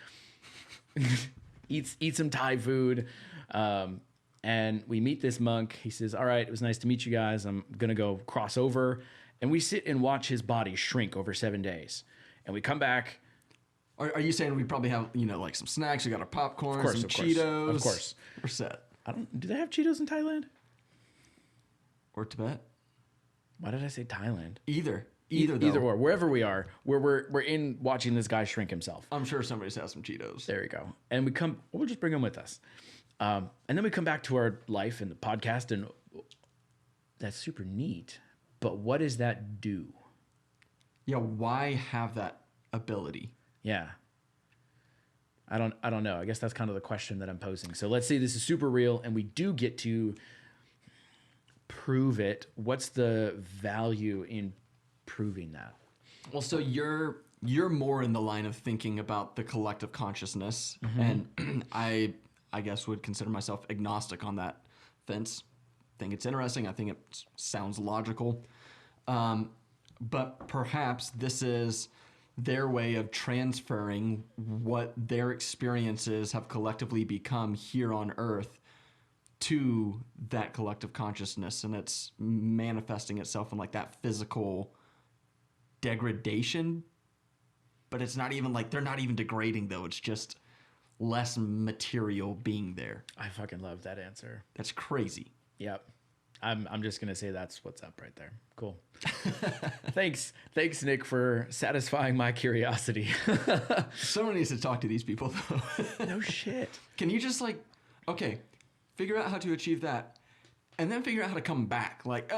eat some Thai food. And we meet this monk. He says, all right, it was nice to meet you guys. I'm going to go cross over. And we sit and watch his body shrink over 7 days. And we come back. Are you saying we probably have, like some snacks? We got our popcorn, some Cheetos. Of course. We're set. Do they have Cheetos in Thailand? Or Tibet? Why did I say Thailand? Either or. Wherever we are, we're in watching this guy shrink himself. I'm sure somebody's has some Cheetos. There you go. And we'll just bring them with us. And then we come back to our life and the podcast, and that's super neat. But what does that do? Yeah, why have that ability? Yeah. I don't know. I guess that's kind of the question that I'm posing. So let's say this is super real and we do get to prove it. What's the value in proving that? Well, so you're more in the line of thinking about the collective consciousness, and I guess would consider myself agnostic on that fence. I think it's interesting. I think it sounds logical. But perhaps this is their way of transferring what their experiences have collectively become here on Earth to that collective consciousness. And it's manifesting itself in like that physical degradation. But it's not even like, they're not even degrading though. It's just less material being there. I fucking love that answer. That's crazy. Yep. I'm just gonna say that's what's up right there. Cool. Thanks, Nick, for satisfying my curiosity. Someone needs to talk to these people though. No shit. Can you just like, okay, figure out how to achieve that, and then figure out how to come back? Like,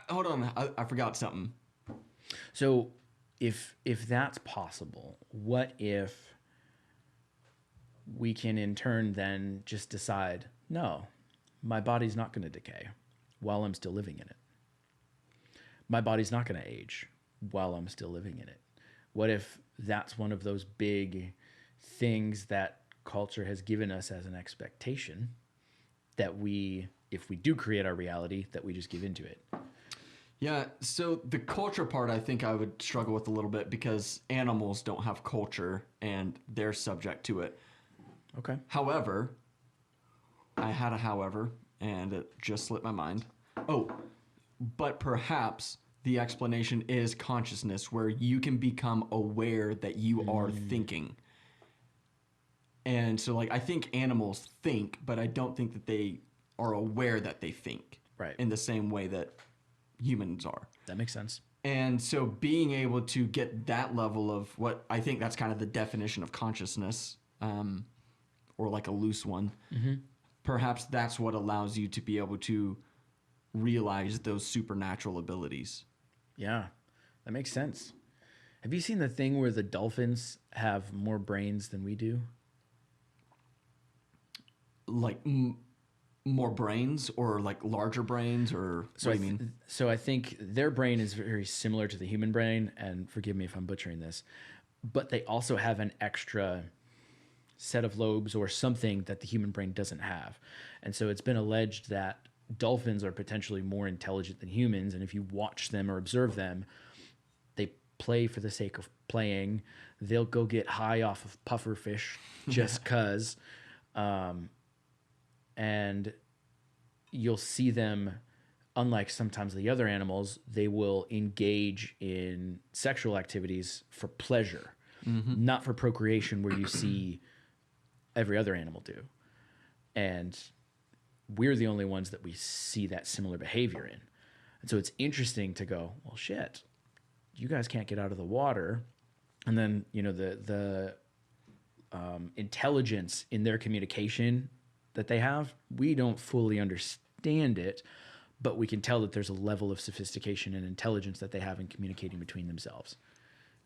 hold on, I forgot something. So, if that's possible, what if we can in turn then just decide, no, my body's not going to decay while I'm still living in it. My body's not going to age while I'm still living in it. What if that's one of those big things that culture has given us as an expectation that if we do create our reality, that we just give into it? Yeah, so the culture part I think I would struggle with a little bit because animals don't have culture and they're subject to it. Okay. However, I had a however, and it just slipped my mind. Oh, but perhaps the explanation is consciousness, where you can become aware that you are thinking. And so, like, I think animals think, but I don't think that they are aware that they think. Right. In the same way that humans are. That makes sense. And so being able to get that level of what I think that's kind of the definition of consciousness, or like a loose one, perhaps that's what allows you to be able to realize those supernatural abilities. Yeah, that makes sense. Have you seen the thing where the dolphins have more brains than we do? Like more brains, or like larger brains, or So what do you mean? So I think their brain is very similar to the human brain, and forgive me if I'm butchering this, but they also have an extra set of lobes or something that the human brain doesn't have. And so it's been alleged that dolphins are potentially more intelligent than humans, and if you watch them or observe them, they play for the sake of playing. They'll go get high off of puffer fish just cuz. And you'll see them, unlike sometimes the other animals, they will engage in sexual activities for pleasure, not for procreation, where you see every other animal do. And we're the only ones that we see that similar behavior in. And so it's interesting to go, well, shit, you guys can't get out of the water. And then, you know, the intelligence in their communication that they have, we don't fully understand it, but we can tell that there's a level of sophistication and intelligence that they have in communicating between themselves.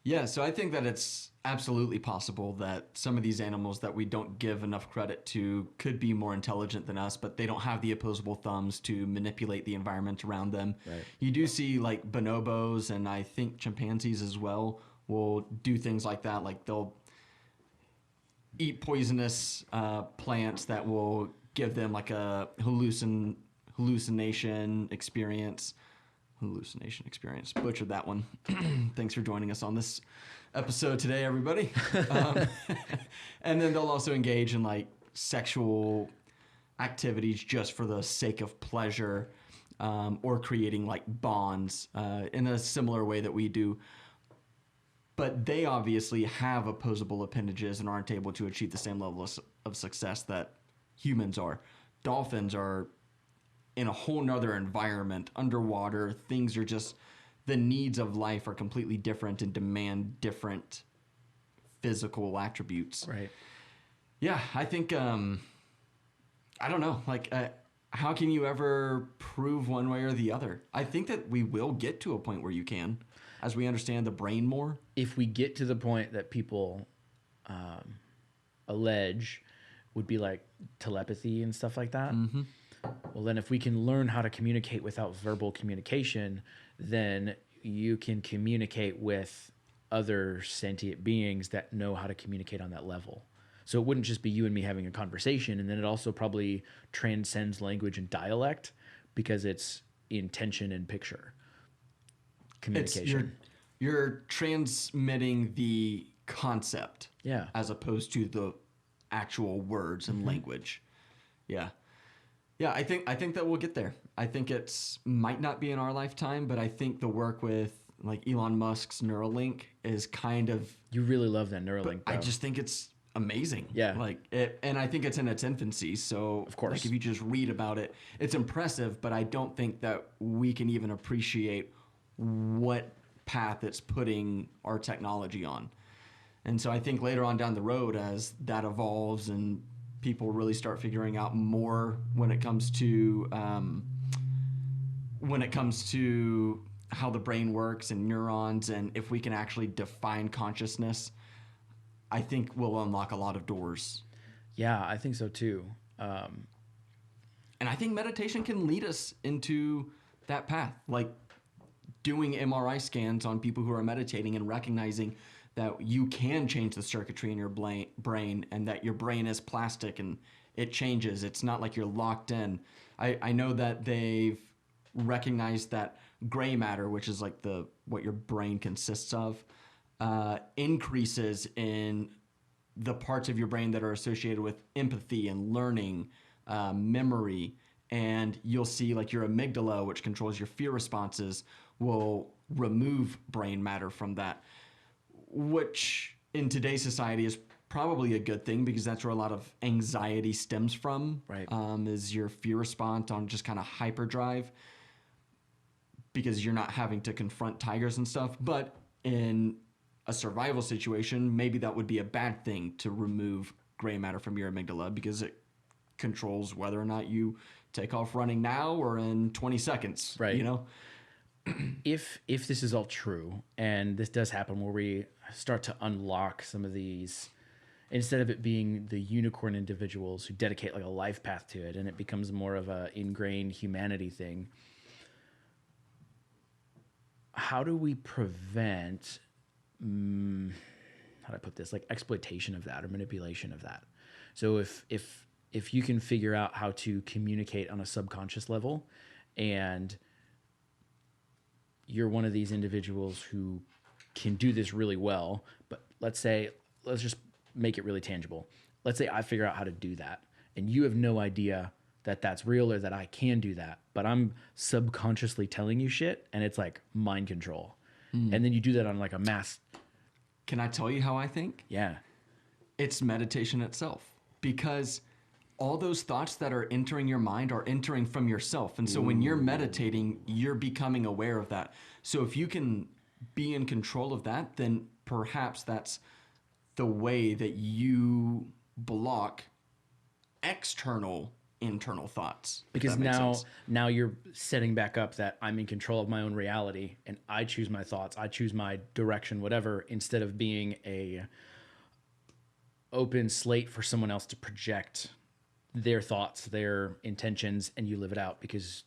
Yeah, so I think that it's absolutely possible that some of these animals that we don't give enough credit to could be more intelligent than us, but they don't have the opposable thumbs to manipulate the environment around them. Right. You do see like bonobos and I think chimpanzees as well will do things like that. Like they'll eat poisonous plants that will give them like a hallucination experience. Butchered that one. Thanks for joining us on this episode today, everybody. And then they'll also engage in like sexual activities just for the sake of pleasure, or creating like bonds in a similar way that we do. But they obviously have opposable appendages and aren't able to achieve the same level of success that humans are. Dolphins are in a whole nother environment, underwater. Things are just, the needs of life are completely different and demand different physical attributes. Right. Yeah, I think, I don't know, like, how can you ever prove one way or the other? I think that we will get to a point where you can, as we understand the brain more. If we get to the point that people allege would be like telepathy and stuff like that, well, then if we can learn how to communicate without verbal communication, then you can communicate with other sentient beings that know how to communicate on that level. So it wouldn't just be you and me having a conversation, and then it also probably transcends language and dialect because it's intention and picture communication. You're transmitting the concept, Yeah. as opposed to the actual words and language. Yeah. Yeah, I think that we'll get there. I think it's might not be in our lifetime, but I think the work with like Elon Musk's Neuralink is kind of. You really love that Neuralink, bro. I just think it's amazing. Yeah. Like it, and I think it's in its infancy. So Of course. like if you just read about it, it's impressive. But I don't think that we can even appreciate what path it's putting our technology on. And so I think later on down the road, as that evolves and people really start figuring out more when it comes to how the brain works and neurons, and if we can actually define consciousness, I think we'll unlock a lot of doors. Yeah, I think so too. And I think meditation can lead us into that path, like doing MRI scans on people who are meditating and recognizing that you can change the circuitry in your brain and that your brain is plastic and it changes. It's not like you're locked in. I know that they've recognized that gray matter, which is like what your brain consists of, increases in the parts of your brain that are associated with empathy and learning, memory. And you'll see like your amygdala, which controls your fear responses, will remove brain matter from that, which in today's society is probably a good thing because that's where a lot of anxiety stems from. Right. Is your fear response on just kind of hyperdrive because you're not having to confront tigers and stuff. But in a survival situation, maybe that would be a bad thing to remove gray matter from your amygdala because it controls whether or not you take off running now or in 20 seconds. Right. You know? If this is all true, and this does happen where we start to unlock some of these, instead of it being the unicorn individuals who dedicate like a life path to it, and it becomes more of a ingrained humanity thing, how do we prevent, how do I put this, like exploitation of that or manipulation of that? So if you can figure out how to communicate on a subconscious level, and you're one of these individuals who can do this really well, but let's just make it really tangible. Let's say I figure out how to do that, and you have no idea that that's real or that I can do that, but I'm subconsciously telling you shit, and it's like mind control. And then you do that on like a mass. Can I tell you how I think? Yeah. It's meditation itself, because all those thoughts that are entering your mind are entering from yourself. And so when you're meditating, you're becoming aware of that. So if you can be in control of that, then perhaps that's the way that you block external internal thoughts. Because now you're setting back up that I'm in control of my own reality and I choose my thoughts, I choose my direction, whatever, instead of being a open slate for someone else to project their thoughts, their intentions, and you live it out because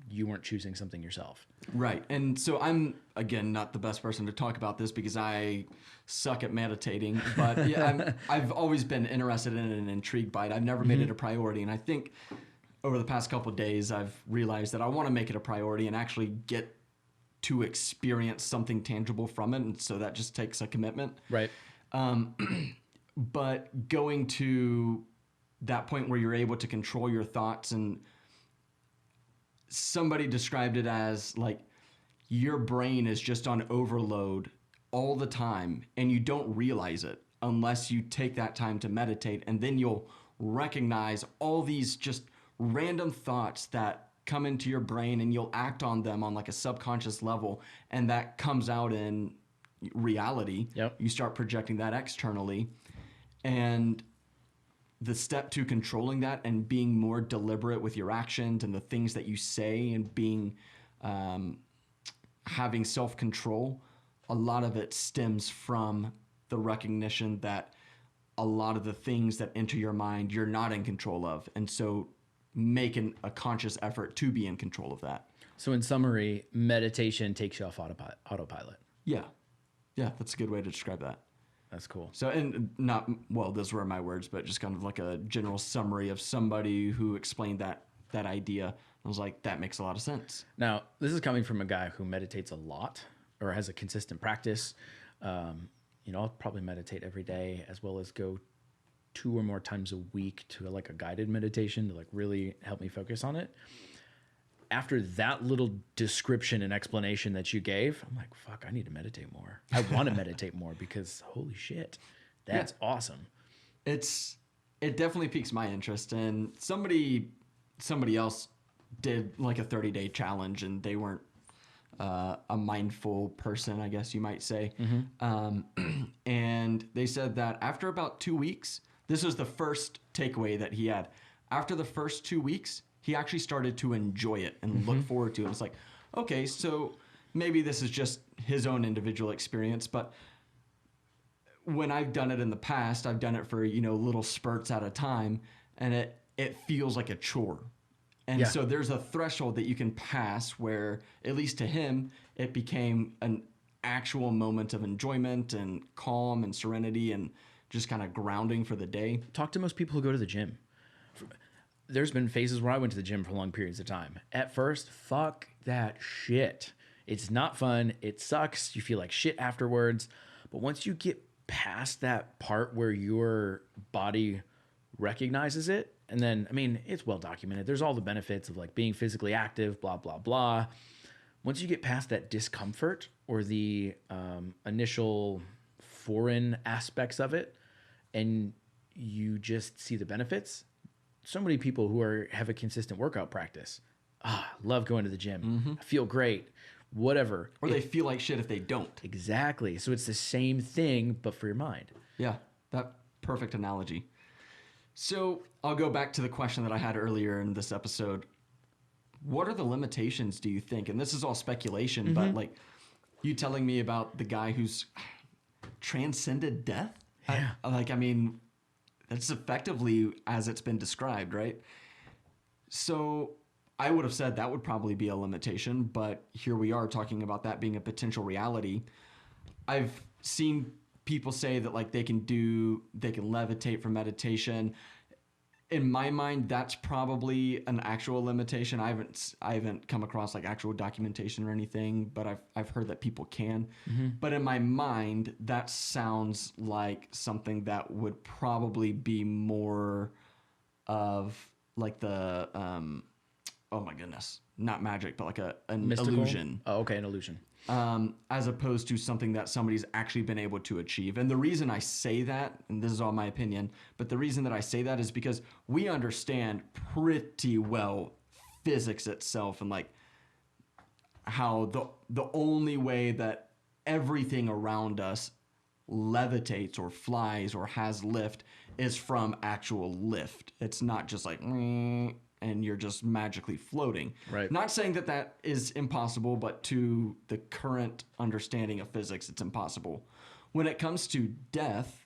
you weren't choosing something yourself. Right. And so I'm, again, not the best person to talk about this because I suck at meditating, but yeah, I've always been interested in it and intrigued by it. I've never made it a priority. And I think over the past couple of days, I've realized that I want to make it a priority and actually get to experience something tangible from it. And so that just takes a commitment. Right. But going to that point where you're able to control your thoughts, and somebody described it as like your brain is just on overload all the time and you don't realize it unless you take that time to meditate, and then you'll recognize all these just random thoughts that come into your brain and you'll act on them on like a subconscious level, and that comes out in reality. Yep. You start projecting that externally, and the step to controlling that and being more deliberate with your actions and the things that you say, and being having self-control, a lot of it stems from the recognition that a lot of the things that enter your mind you're not in control of, and so making a conscious effort to be in control of that. So in summary, meditation takes you off autopilot. Yeah, that's a good way to describe that. That's cool. So, and not, well, those were my words, but just kind of like a general summary of somebody who explained that idea. I was like, that makes a lot of sense. Now, this is coming from a guy who meditates a lot or has a consistent practice. I'll probably meditate every day, as well as go 2 or more times a week to like a guided meditation to like really help me focus on it. After that little description and explanation that you gave, I'm like, fuck, I need to meditate more. I want to meditate more because holy shit, that's awesome. It definitely piques my interest. And somebody else did like a 30-day challenge, and they weren't a mindful person, I guess you might say. And they said that after about 2 weeks, this was the first takeaway that he had. After the first 2 weeks, he actually started to enjoy it and look forward to it. It's like, okay, so maybe this is just his own individual experience, but when I've done it in the past, I've done it for, little spurts at a time, and it feels like a chore. And so there's a threshold that you can pass where, at least to him, it became an actual moment of enjoyment and calm and serenity and just kind of grounding for the day. Talk to most people who go to the gym. There's been phases where I went to the gym for long periods of time. At first, fuck that shit. It's not fun. It sucks. You feel like shit afterwards. But once you get past that part where your body recognizes it, and then, I mean, it's well documented. There's all the benefits of like being physically active, blah, blah, blah. Once you get past that discomfort or the initial foreign aspects of it, and you just see the benefits, so many people who have a consistent workout practice, love going to the gym. I feel great, whatever. Or they feel like shit if they don't. Exactly. So it's the same thing, but for your mind. Yeah, that perfect analogy. So I'll go back to the question that I had earlier in this episode. What are the limitations, do you think? And this is all speculation, but like you telling me about the guy who's transcended death? Yeah. I mean, that's effectively as it's been described, right? So I would have said that would probably be a limitation, but here we are talking about that being a potential reality. I've seen people say that like they can levitate for meditation. In my mind, that's probably an actual limitation. I haven't come across like actual documentation or anything, but I've heard that people can. But in my mind, that sounds like something that would probably be more of like the oh my goodness, not magic, but like an Mystical? illusion. Oh, okay, an illusion. as opposed to something that somebody's actually been able to achieve. And the reason I say that, and this is all my opinion, but the reason that I say that is because we understand pretty well physics itself, and like how the only way that everything around us levitates or flies or has lift is from actual lift. It's not just like and you're just magically floating. Right. Not saying that that is impossible, but to the current understanding of physics, it's impossible. When it comes to death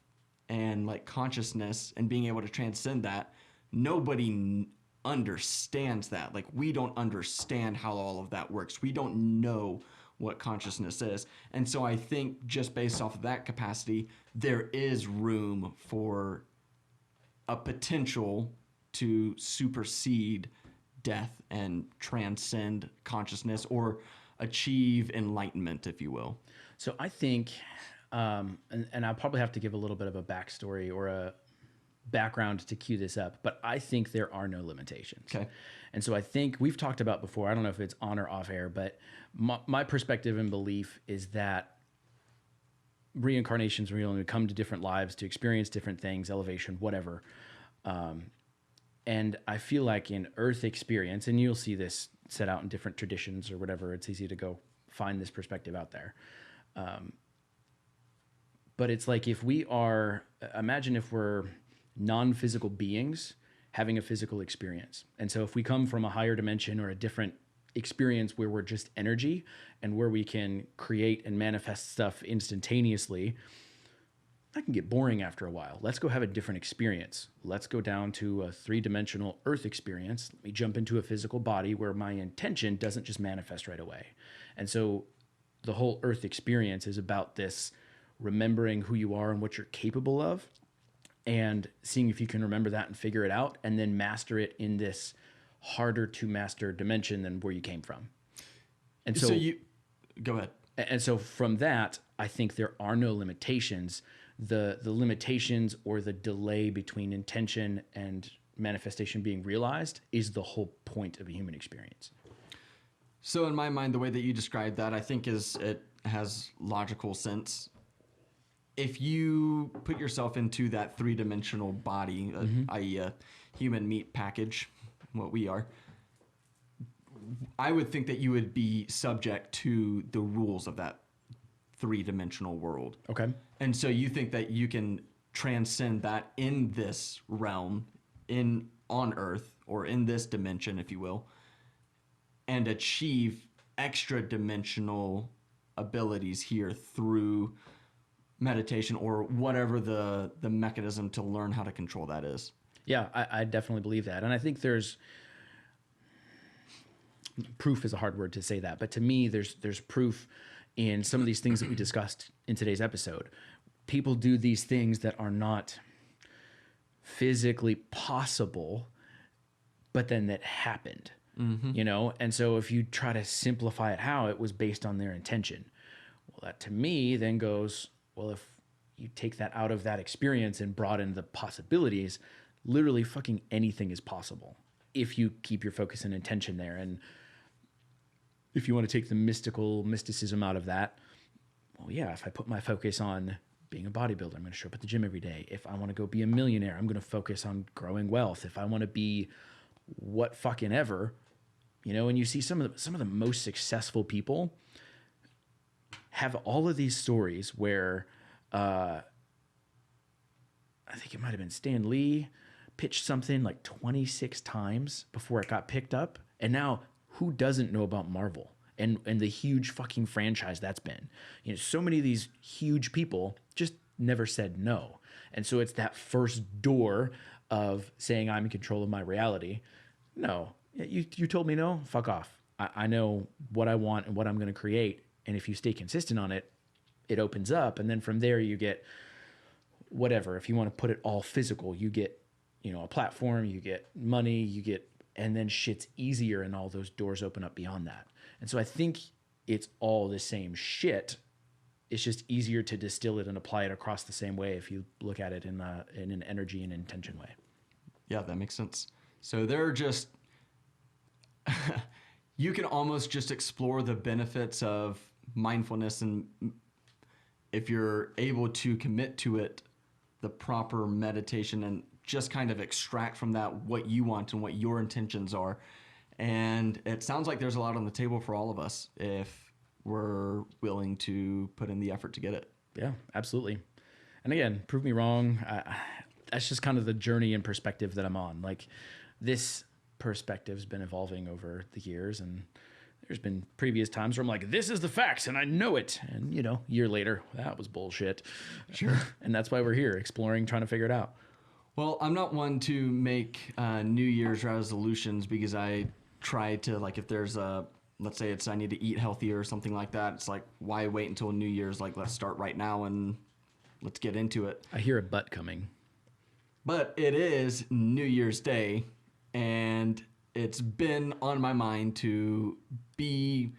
and like consciousness and being able to transcend that, nobody understands that. Like, we don't understand how all of that works. We don't know what consciousness is. And so I think just based off of that capacity, there is room for a potential to supersede death and transcend consciousness, or achieve enlightenment, if you will. So I think, and I'll probably have to give a little bit of a backstory or a background to cue this up, but I think there are no limitations. Okay. And so I think we've talked about before, I don't know if it's on or off air, but my perspective and belief is that reincarnation's real, and we come to different lives to experience different things, elevation, whatever. And I feel like in Earth experience, and you'll see this set out in different traditions or whatever, it's easy to go find this perspective out there. But it's like, if we are, imagine if we're non-physical beings having a physical experience. And so if we come from a higher dimension or a different experience where we're just energy and where we can create and manifest stuff instantaneously, that can get boring after a while. Let's go have a different experience. Let's go down to a 3-dimensional Earth experience. Let me jump into a physical body where my intention doesn't just manifest right away. And so the whole Earth experience is about this remembering who you are and what you're capable of, and seeing if you can remember that and figure it out, and then master it in this harder to master dimension than where you came from. And so you go ahead. And so from that, I think there are no limitations. The limitations or the delay between intention and manifestation being realized is the whole point of a human experience. So in my mind, the way that you described that, I think it has logical sense. If you put yourself into that 3-dimensional body, i.e. a human meat package, what we are, I would think that you would be subject to the rules of that 3-dimensional world. Okay. And so you think that you can transcend that in this realm, on Earth, or in this dimension, if you will, and achieve extra dimensional abilities here through meditation or whatever the mechanism to learn how to control that is. Yeah, I definitely believe that. And I think there's proof is a hard word to say that, but to me, there's proof in some of these things that we discussed in today's episode. People do these things that are not physically possible, but then that happened, you know? And so if you try to simplify it, how it was based on their intention. Well, that to me then goes, well, if you take that out of that experience and broaden the possibilities, literally fucking anything is possible if you keep your focus and intention there. And if you want to take the mysticism out of that, well, yeah, if I put my focus on being a bodybuilder, I'm going to show up at the gym every day. If I want to go be a millionaire, I'm going to focus on growing wealth. If I want to be what fucking ever, you know, and you see some of the most successful people have all of these stories where I think it might have been Stan Lee pitched something like 26 times before it got picked up. And now who doesn't know about Marvel and the huge fucking franchise that's been? You know, so many of these huge people just never said no. And so it's that first door of saying I'm in control of my reality. No, you told me no, fuck off. I know what I want and what I'm going to create. And if you stay consistent on it, it opens up. And then from there you get whatever. If you want to put it all physical, you get, you know, a platform, you get money, you get, and then shit's easier and all those doors open up beyond that. And so I think it's all the same shit. It's just easier to distill it and apply it across the same way if you look at it in an energy and intention way. Yeah, that makes sense. So they're just, you can almost just explore the benefits of mindfulness, and if you're able to commit to it, the proper meditation, and just kind of extract from that what you want and what your intentions are. And it sounds like there's a lot on the table for all of us if we're willing to put in the effort to get it. Yeah, absolutely. And again, prove me wrong. That's just kind of the journey and perspective that I'm on. Like, this perspective's been evolving over the years, and there's been previous times where I'm like, this is the facts and I know it. And, a year later, that was bullshit. Sure. And that's why we're here, exploring, trying to figure it out. Well, I'm not one to make New Year's resolutions, because I try to, like, if there's let's say I need to eat healthier or something like that, it's like, why wait until New Year's? Like, let's start right now and let's get into it. I hear a but coming. But it is New Year's Day, and it's been on my mind to be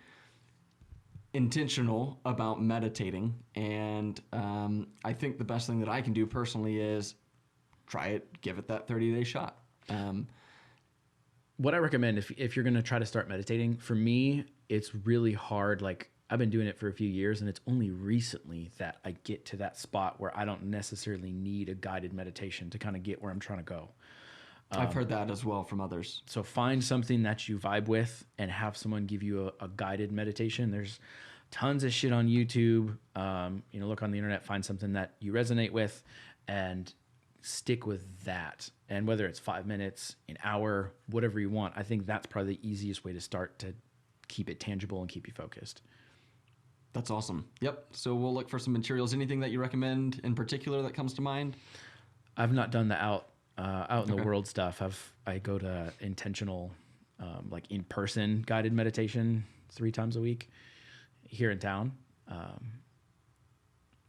intentional about meditating. And I think the best thing that I can do personally is try it, give it that 30-day shot. What I recommend, if you're going to try to start meditating, for me, it's really hard. Like, I've been doing it for a few years, and it's only recently that I get to that spot where I don't necessarily need a guided meditation to kind of get where I'm trying to go. I've heard that as well from others. So find something that you vibe with and have someone give you a guided meditation. There's tons of shit on YouTube. Look on the internet, find something that you resonate with, and stick with that. And whether it's 5 minutes, an hour, whatever you want, I think that's probably the easiest way to start to keep it tangible and keep you focused. That's awesome. Yep. So we'll look for some materials. Anything that you recommend in particular that comes to mind? I've not done the out in the world stuff. I go to intentional, like in-person guided meditation 3 times a week here in town.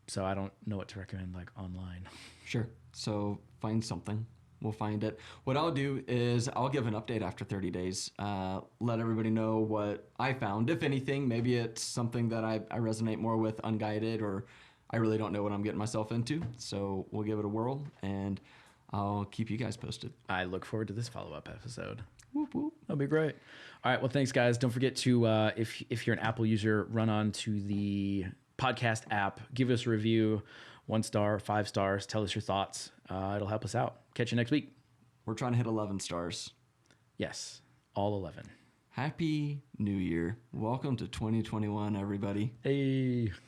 So I don't know what to recommend like online. Sure. So find something. We'll find it. What I'll do is I'll give an update after 30 days. Let everybody know what I found. If anything, maybe it's something that I resonate more with unguided, or I really don't know what I'm getting myself into. So we'll give it a whirl, and I'll keep you guys posted. I look forward to this follow-up episode. Whoop, whoop. That'll be great. All right. Well, thanks, guys. Don't forget to, if you're an Apple user, run on to the podcast app. Give us a review, 1 star, 5 stars. Tell us your thoughts. It'll help us out. Catch you next week. We're trying to hit 11 stars. Yes, all 11. Happy New Year. Welcome to 2021, everybody. Hey.